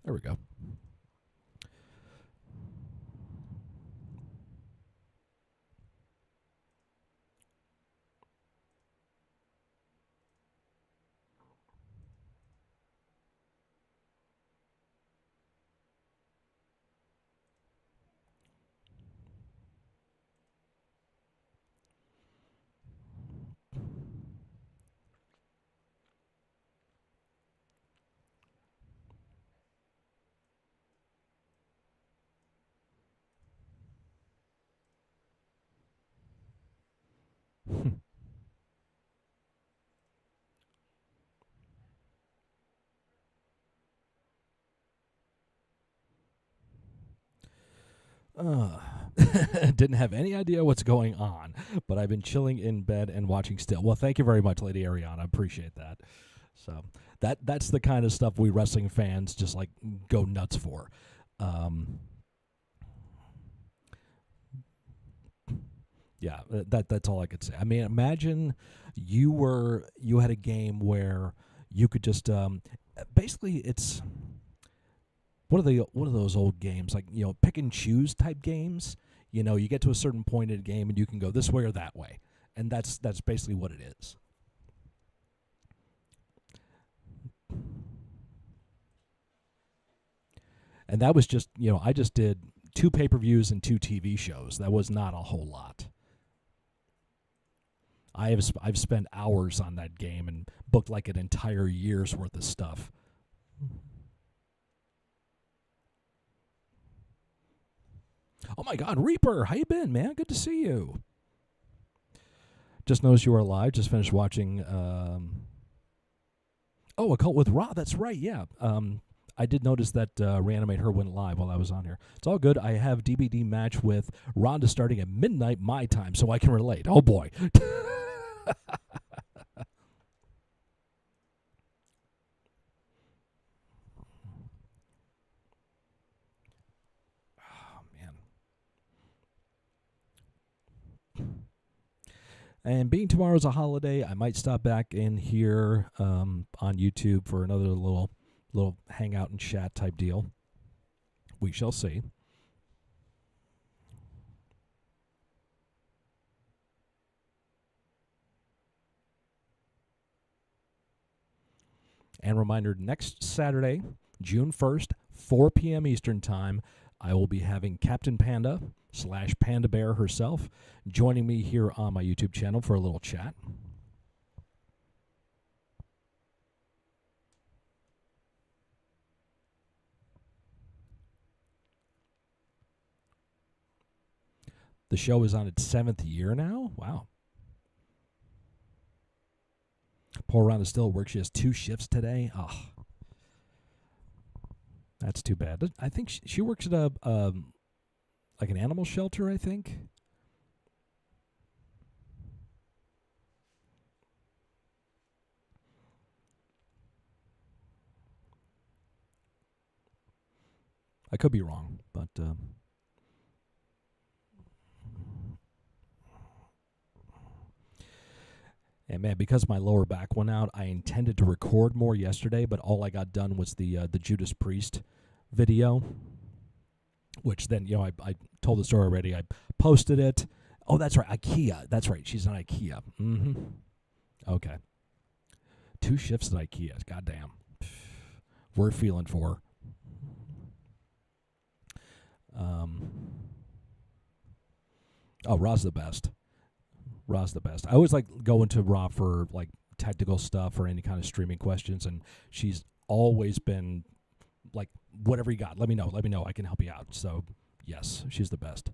There we go. Didn't have any idea what's going on, but I've been chilling in bed and watching still. Well, thank you very much, Lady Ariana. I appreciate that. So that's the kind of stuff we wrestling fans just like go nuts for. Yeah, that's all I could say. I mean, imagine you had a game where you could just basically it's what are those old games like, pick and choose type games. You get to a certain point in a game and you can go this way or that way, and that's basically what it is. And that was just, I just did 2 pay-per-views and 2 TV shows. That was not a whole lot. I've spent hours on that game and booked like an entire year's worth of stuff. Oh my God, Reaper, how you been, man? Good to see you. Just noticed you were live. Just finished watching. A Cult with Ra. That's right. Yeah. I did notice that Reanimate Her went live while I was on here. It's all good. I have DBD match with Ronda starting at midnight my time, so I can relate. Oh boy. Oh man. And being tomorrow's a holiday, I might stop back in here on YouTube for another little hangout and chat type deal. We shall see. And reminder, next Saturday, June 1st, 4 p.m. Eastern Time, I will be having Captain Panda / Panda Bear herself joining me here on my YouTube channel for a little chat. The show is on its 7th year now. Wow. Poor Rhonda still at work. She has 2 shifts today. Oh, that's too bad. I think she works at a like an animal shelter, I think. I could be wrong, but and man, because my lower back went out, I intended to record more yesterday, but all I got done was the Judas Priest video, which then, I told the story already. I posted it. Oh, that's right, IKEA. That's right, she's on IKEA. Mm-hmm. Okay. 2 shifts at IKEA. Goddamn. We're feeling for her. Oh, Ra's the best. Ra's the best. I always like going to Ra for like technical stuff or any kind of streaming questions, and she's always been like, whatever you got, let me know, I can help you out. So yes, she's the best.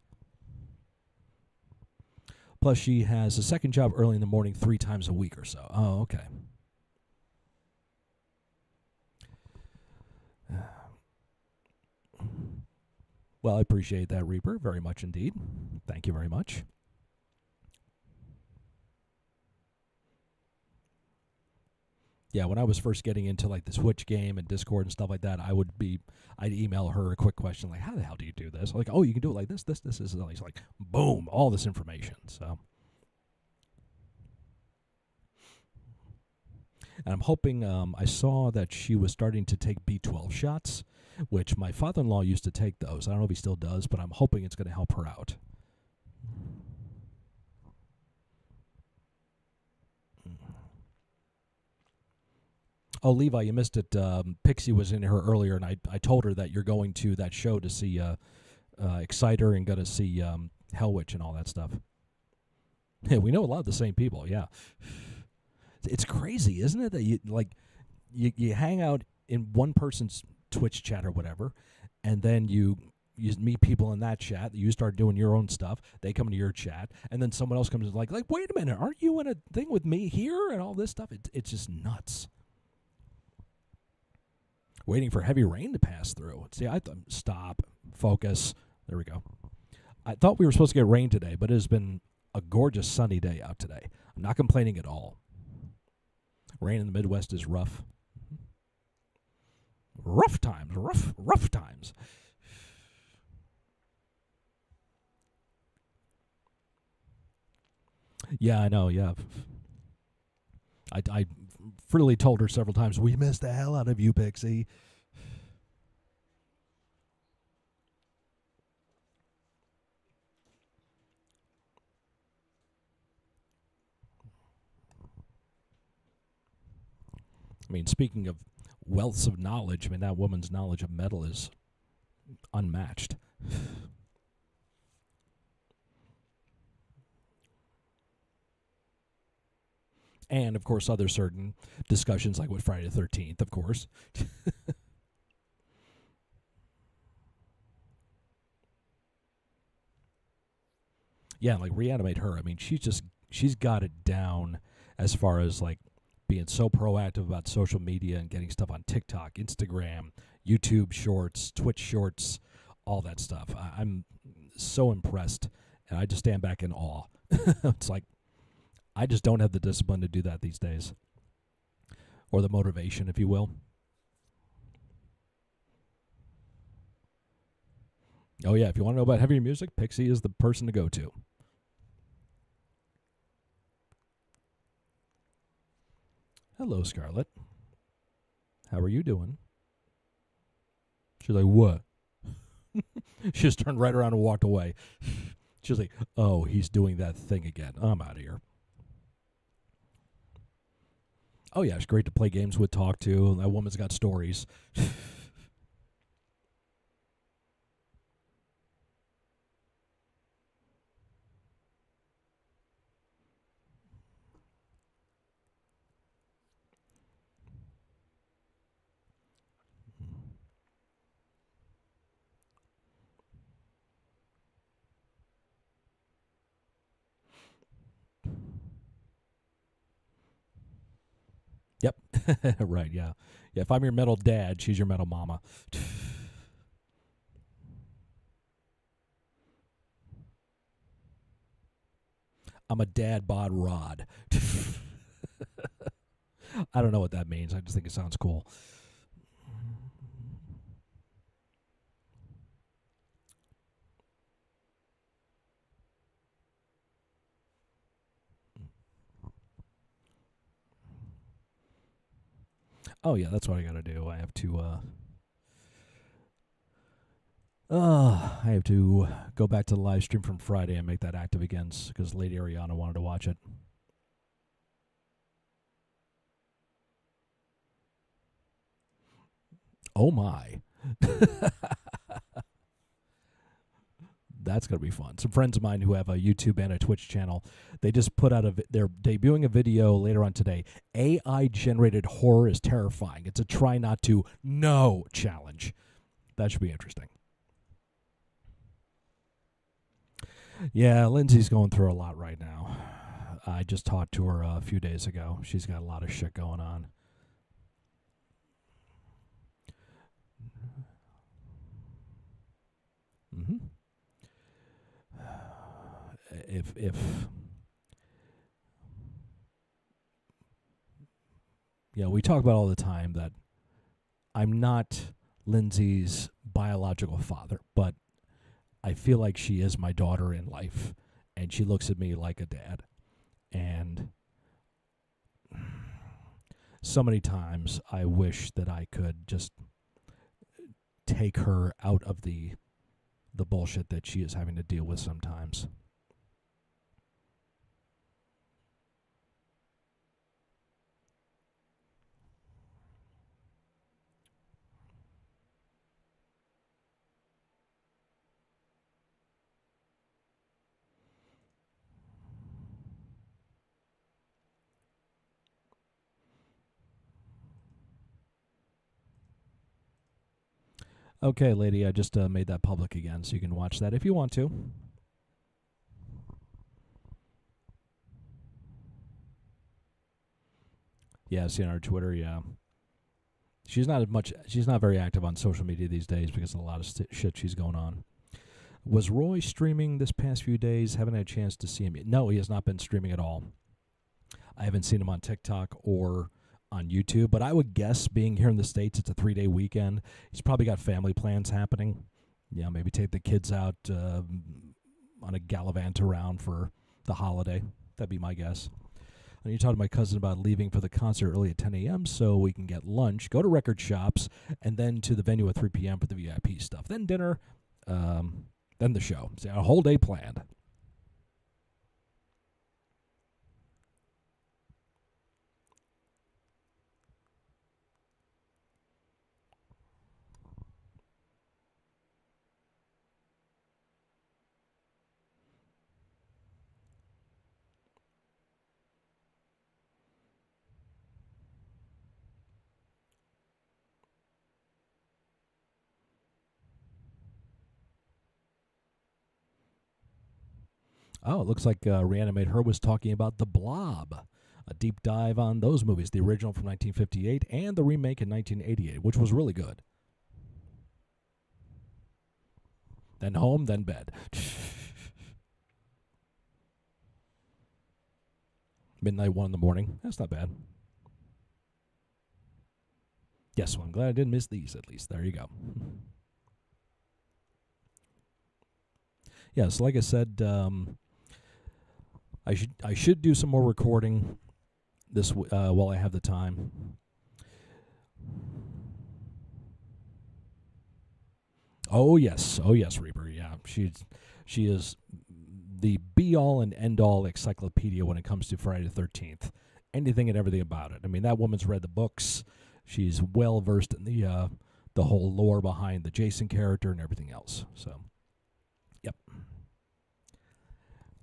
Plus she has a second job early in the morning 3 times a week or so. Oh, okay. Well, I appreciate that, Reaper, very much indeed. Thank you very much. Yeah, when I was first getting into like the Switch game and Discord and stuff like that, I'd email her a quick question like, how the hell do you do this? Like, oh, you can do it like this. Is like, boom, all this information. So, and I'm hoping, I saw that she was starting to take B12 shots, which my father-in-law used to take those. I don't know if he still does, but I'm hoping it's going to help her out. Oh, Levi, you missed it. Pixie was in here earlier, and I told her that you're going to that show to see Exciter and going to see Hell Witch and all that stuff. Yeah, we know a lot of the same people, yeah. It's crazy, isn't it, that you hang out in one person's Twitch chat or whatever, and then you meet people in that chat, you start doing your own stuff, they come into your chat, and then someone else comes in like, wait a minute, aren't you in a thing with me here and all this stuff? It's just nuts. Waiting for heavy rain to pass through. See, stop, focus. There we go. I thought we were supposed to get rain today, but it has been a gorgeous sunny day out today. I'm not complaining at all. Rain in the Midwest is rough. Rough times, rough times. Yeah, I know, yeah. I freely told her several times, we missed the hell out of you, Pixie. I mean, speaking of wealths of knowledge, I mean, that woman's knowledge of metal is unmatched. And, of course, other certain discussions, like with Friday the 13th, of course. Yeah, like Reanimate Her. I mean, she's got it down as far as like being so proactive about social media and getting stuff on TikTok, Instagram, YouTube Shorts, Twitch Shorts, all that stuff. I'm so impressed, and I just stand back in awe. It's like I just don't have the discipline to do that these days, or the motivation, if you will. Oh yeah, if you want to know about heavier music, Pixie is the person to go to. Hello, Scarlett. How are you doing? She's like, what? She just turned right around and walked away. She's like, oh, he's doing that thing again. I'm out of here. Oh, yeah, it's great to play games with, talk to. That woman's got stories. Yep. Right, yeah. Yeah, if I'm your metal dad, she's your metal mama. I'm a dad bod rod. I don't know what that means. I just think it sounds cool. Oh yeah, that's what I gotta do. I have to go back to the live stream from Friday and make that active again because Lady Ariana wanted to watch it. Oh my. That's going to be fun. Some friends of mine who have a YouTube and a Twitch channel, they just put out they're debuting a video later on today. AI generated horror is terrifying. It's a try not to no challenge. That should be interesting. Yeah, Lindsay's going through a lot right now. I just talked to her a few days ago. She's got a lot of shit going on. Mm-hmm. If we talk about all the time that I'm not Lindsay's biological father, but I feel like she is my daughter in life, and she looks at me like a dad. And so many times I wish that I could just take her out of the bullshit that she is having to deal with sometimes. Okay, lady, I just made that public again, so you can watch that if you want to. Yeah, see on her Twitter, yeah. She's not very active on social media these days because of a lot of shit she's going on. Was Roy streaming this past few days? Haven't had a chance to see him yet. No, he has not been streaming at all. I haven't seen him on TikTok or on YouTube, but I would guess, being here in the States, it's a 3-day weekend. He's probably got family plans happening. Yeah, maybe take the kids out on a gallivant around for the holiday. That'd be my guess. And you talked to my cousin about leaving for the concert early at 10 a.m. so we can get lunch, go to record shops, and then to the venue at 3 p.m. for the VIP stuff. Then dinner, then the show. So a whole day planned. Oh, it looks like Reanimate Her was talking about The Blob, a deep dive on those movies, the original from 1958 and the remake in 1988, which was really good. Then home, then bed. Midnight, 1 in the morning. That's not bad. Yes, well, I'm glad I didn't miss these, at least. There you go. Yeah, so like I said, I should do some more recording this while I have the time. Oh yes, Reaper. Yeah, she is the be all and end all encyclopedia when it comes to Friday the 13th. Anything and everything about it. I mean, that woman's read the books. She's well versed in the whole lore behind the Jason character and everything else. So, yep.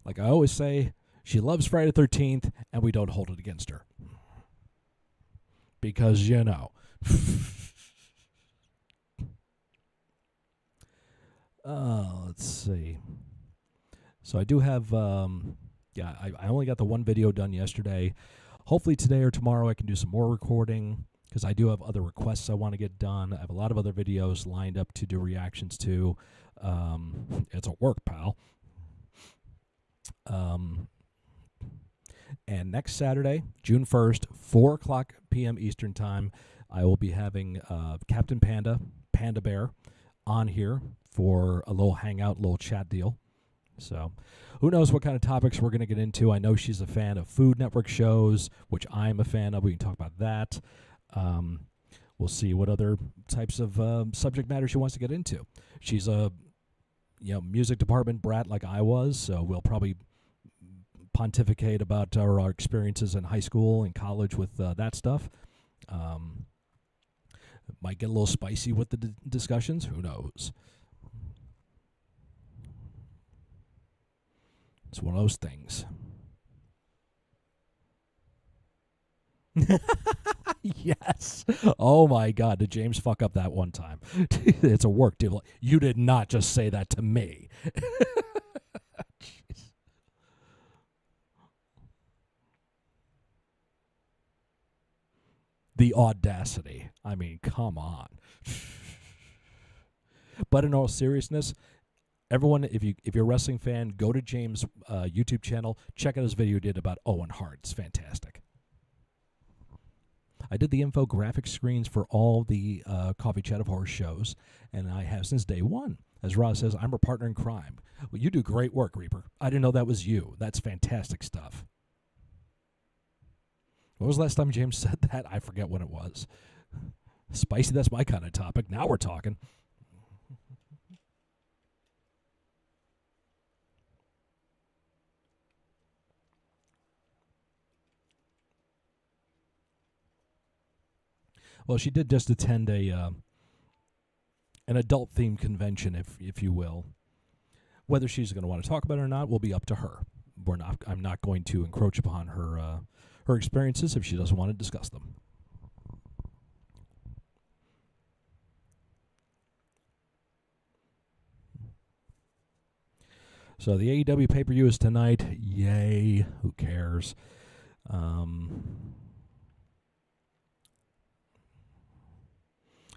Like I always say, she loves Friday the 13th, and we don't hold it against her. Because, you know. Let's see. So I do have, I only got the one video done yesterday. Hopefully today or tomorrow I can do some more recording, because I do have other requests I want to get done. I have a lot of other videos lined up to do reactions to. It's a work, pal. And next Saturday, June 1st, 4 o'clock p.m. Eastern Time, I will be having Captain Panda, Panda Bear, on here for a little hangout, little chat deal. So who knows what kind of topics we're going to get into. I know she's a fan of Food Network shows, which I'm a fan of. We can talk about that. We'll see what other types of subject matter she wants to get into. She's a music department brat like I was, so we'll probably pontificate about our experiences in high school and college with that stuff. Might get a little spicy with the discussions. Who knows? It's one of those things. Yes. Oh, my God. Did James fuck up that one time? It's a work deal. You did not just say that to me. The audacity. I mean, come on. But in all seriousness, everyone, if you're a wrestling fan, go to James' YouTube channel. Check out his video he did about Owen Hart. It's fantastic. I did the infographic screens for all the Coffee Chat of Horror shows, and I have since day one. As Roz says, I'm her partner in crime. Well, you do great work, Reaper. I didn't know that was you. That's fantastic stuff. When was the last time James said that? I forget when it was. Spicy, that's my kind of topic. Now we're talking. Well, she did just attend an adult-themed convention, if you will. Whether she's going to want to talk about it or not will be up to her. I'm not going to encroach upon her experiences if she doesn't want to discuss them. So the AEW pay-per-view is tonight. Yay! Who cares?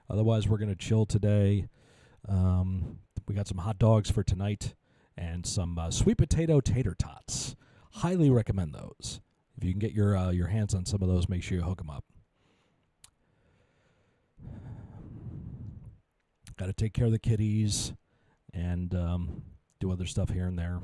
Otherwise, we're going to chill today. we got some hot dogs for tonight and some sweet potato tater tots. Highly recommend those. If you can get your hands on some of those, make sure you hook them up. Got to take care of the kitties and do other stuff here and there.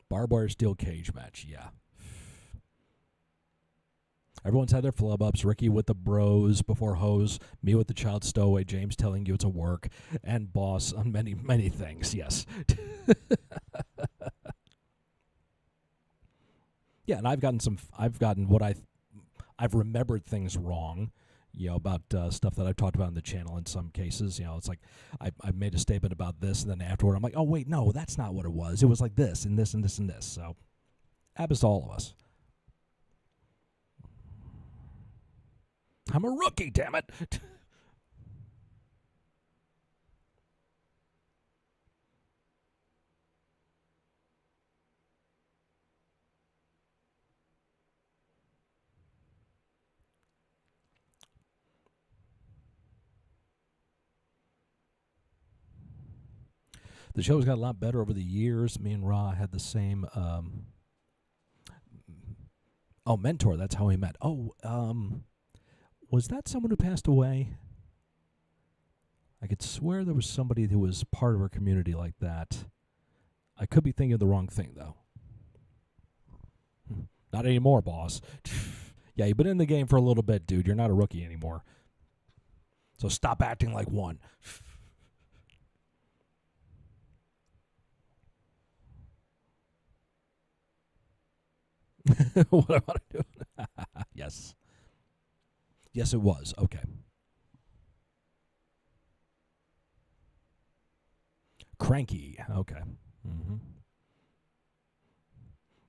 Barbed wire steel cage match, yeah. Everyone's had their flub ups. Ricky with the bros before hose, me with the child stowaway, James telling you it's a work, and Boss on many, many things, yes. Yeah, and I've remembered things wrong, about stuff that I've talked about on the channel in some cases. It's like I made a statement about this, and then afterward I'm like, oh, wait, no, that's not what it was. It was like this and this and this and this. So happens to all of us. I'm a rookie, damn it. The show's got a lot better over the years. Me and Ra had the same mentor. That's how we met. Was that someone who passed away? I could swear there was somebody who was part of our community like that. I could be thinking of the wrong thing, though. Not anymore, boss. Yeah, you've been in the game for a little bit, dude. You're not a rookie anymore. So stop acting like one. What I want to do. Yes. Yes, it was. Okay. Cranky. Okay. Mm-hmm.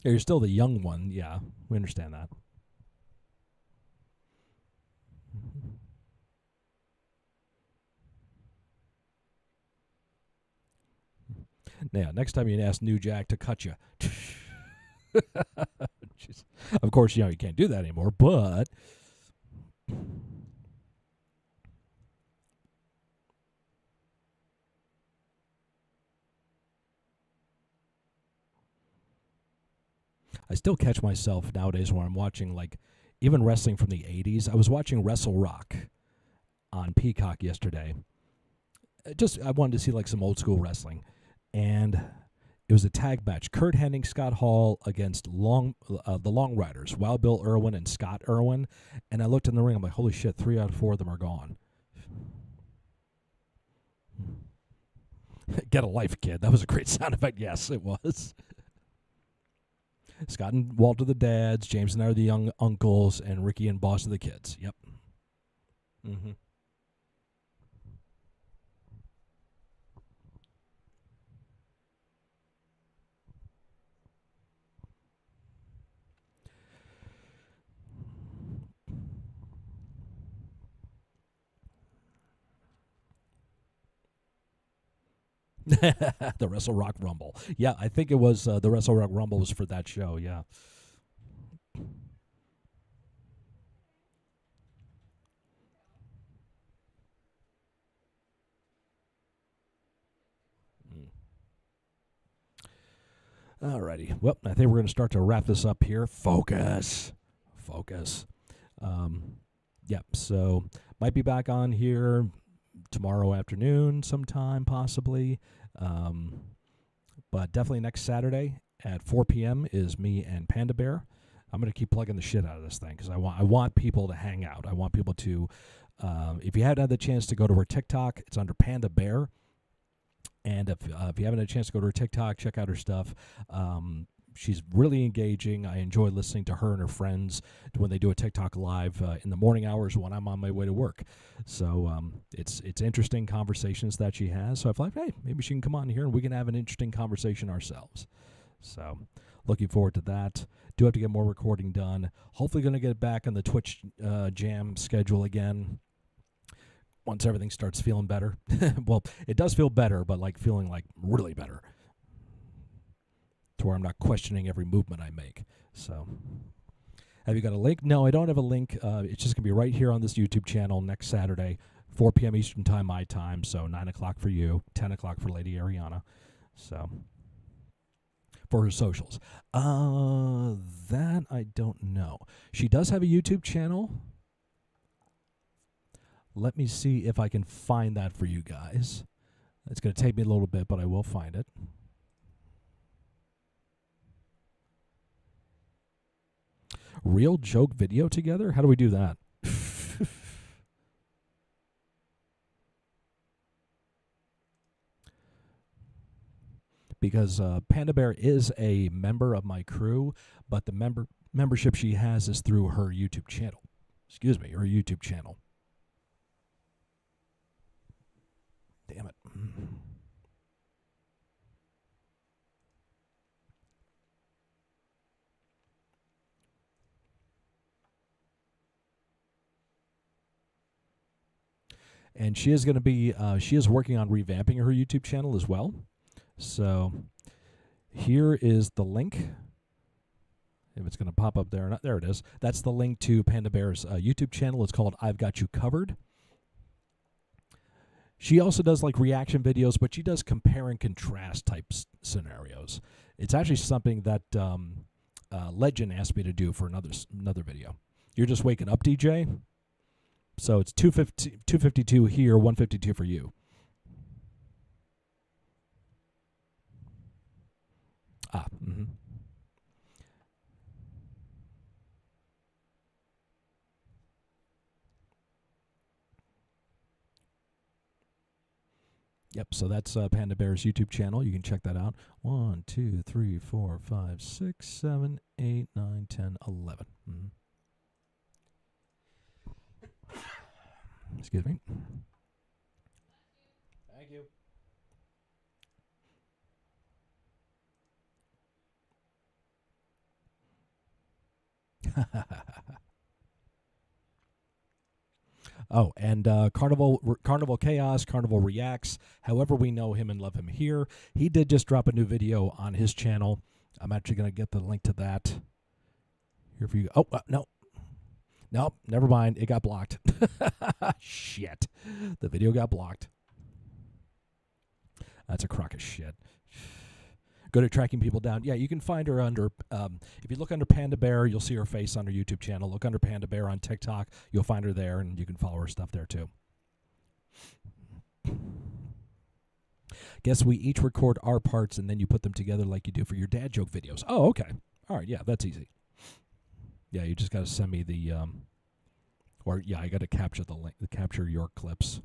Yeah, you're still the young one. Yeah, we understand that. Mm-hmm. Now, next time you ask New Jack to cut you. Of course, you can't do that anymore, but I still catch myself nowadays when I'm watching, like, even wrestling from the 80s. I was watching Wrestle Rock on Peacock yesterday. I wanted to see, like, some old school wrestling. And it was a tag match. Kurt Hennig, Scott Hall against the Long Riders, Wild Bill Irwin and Scott Irwin. And I looked in the ring. I'm like, holy shit, 3 out of 4 of them are gone. Get a life, kid. That was a great sound effect. Yes, it was. Scott and Walt are the dads. James and I are the young uncles. And Ricky and Boss are the kids. Yep. Mm-hmm. The Wrestle Rock Rumble. Yeah, I think it was the Wrestle Rock Rumble was for that show, yeah. Alrighty. Well, I think we're going to start to wrap this up here. Focus. Yep, so might be back on here tomorrow afternoon sometime, possibly. But definitely next Saturday at 4 p.m. is me and Panda Bear. I'm going to keep plugging the shit out of this thing because I want people to hang out. I want people to, if you haven't had the chance to go to her TikTok, it's under Panda Bear. And if you haven't had a chance to go to her TikTok, check out her stuff. She's really engaging. I enjoy listening to her and her friends when they do a TikTok live in the morning hours when I'm on my way to work. So it's interesting conversations that she has. So I thought, hey, maybe she can come on here and we can have an interesting conversation ourselves. So looking forward to that. Do have to get more recording done. Hopefully going to get back on the Twitch Jam schedule again. once everything starts feeling better. Well, it does feel better, but like feeling like really better, to where I'm not questioning every movement I make. So, have you got a link? No, I don't have a link. It's just going to be right here on this YouTube channel next Saturday, 4 p.m. Eastern Time, my time. So 9 o'clock for you, 10 o'clock for Lady Ariana. So, for her socials. That I don't know. She does have a YouTube channel. Let me see if I can find that for you guys. It's going to take me a little bit, but I will find it. Real joke video together? How do we do that? Because Panda Bear is a member of my crew, but the membership she has is through her YouTube channel. Excuse me, her YouTube channel. Damn it. And she is going to be, she is working on revamping her YouTube channel as well. So here is the link. If it's going to pop up there or not, there it is. That's the link to Panda Bear's YouTube channel. It's called I've Got You Covered. She also does like reaction videos, but she does compare and contrast type scenarios. It's actually something that Legend asked me to do for another video. You're just waking up, DJ. So it's 252 here, 152 for you. Mm-hmm. Yep, so that's Panda Bear's YouTube channel. You can check that out. 1, 2, 3, 4, 5, 6, 7, 8, 9, 10, 11. Mm-hmm. Excuse me. Thank you. Oh, and Carnival Chaos, Carnival Reacts, however we know him and love him here. He did just drop a new video on his channel. I'm actually going to get the link to that here for you. Oh, no. Nope, never mind. It got blocked. Shit. The video got blocked. That's a crock of shit. Good at tracking people down. Yeah, you can find her under, if you look under Panda Bear, you'll see her face on her YouTube channel. Look under Panda Bear on TikTok. You'll find her there, and you can follow her stuff there, too. Guess we each record our parts, and then you put them together like you do for your dad joke videos. Oh, okay. All right, yeah, that's easy. Yeah, you just got to send me the, or, yeah, I got to capture the link, capture your clips.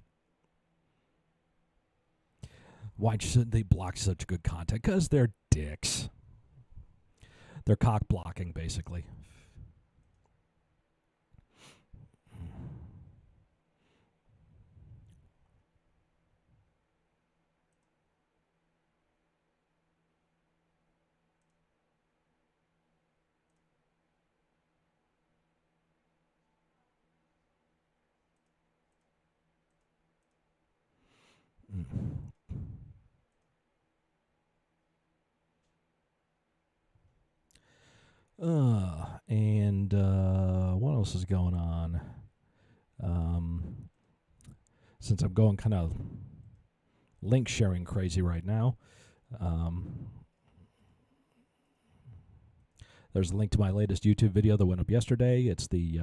Why should they block such good content? Because they're dicks. They're cock blocking, basically. And what else is going on? Since I'm going kind of link sharing crazy right now, there's a link to my latest YouTube video that went up yesterday. It's the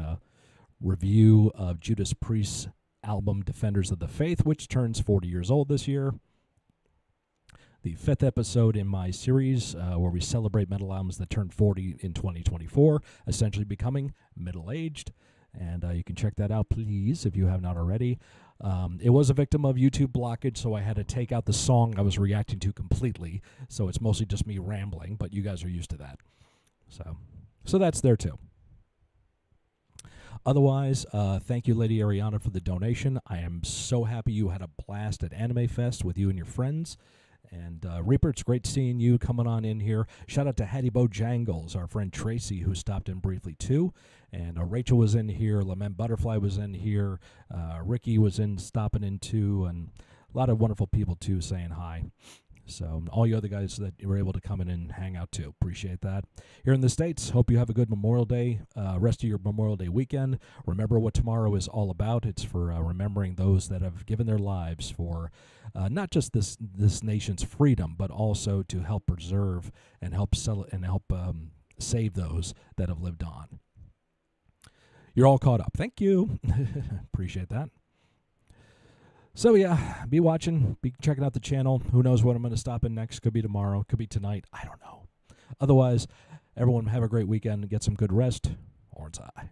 review of Judas Priest's album Defenders of the Faith, which turns 40 years old this year. The 5th episode in my series where we celebrate metal albums that turn 40 in 2024, essentially becoming middle-aged. And you can check that out, please, if you have not already. It was a victim of YouTube blockage, so I had to take out the song I was reacting to completely. So it's mostly just me rambling, but you guys are used to that. So that's there, too. Otherwise, thank you, Lady Ariana, for the donation. I am so happy you had a blast at Anime Fest with you and your friends. And Reaper, it's great seeing you coming on in here. Shout out to Hattie Bojangles, our friend Tracy, who stopped in briefly too. And Rachel was in here. Lament Butterfly was in here. Ricky was stopping in too. And a lot of wonderful people too saying hi. So all you other guys that were able to come in and hang out too, appreciate that. Here in the States, hope you have a good Memorial Day, rest of your Memorial Day weekend. Remember what tomorrow is all about. It's for remembering those that have given their lives for not just this nation's freedom, but also to help preserve and help save those that have lived on. You're all caught up. Thank you. Appreciate that. So, yeah, be watching, be checking out the channel. Who knows what I'm going to stop in next? Could be tomorrow, could be tonight. I don't know. Otherwise, everyone have a great weekend and get some good rest. Horns high.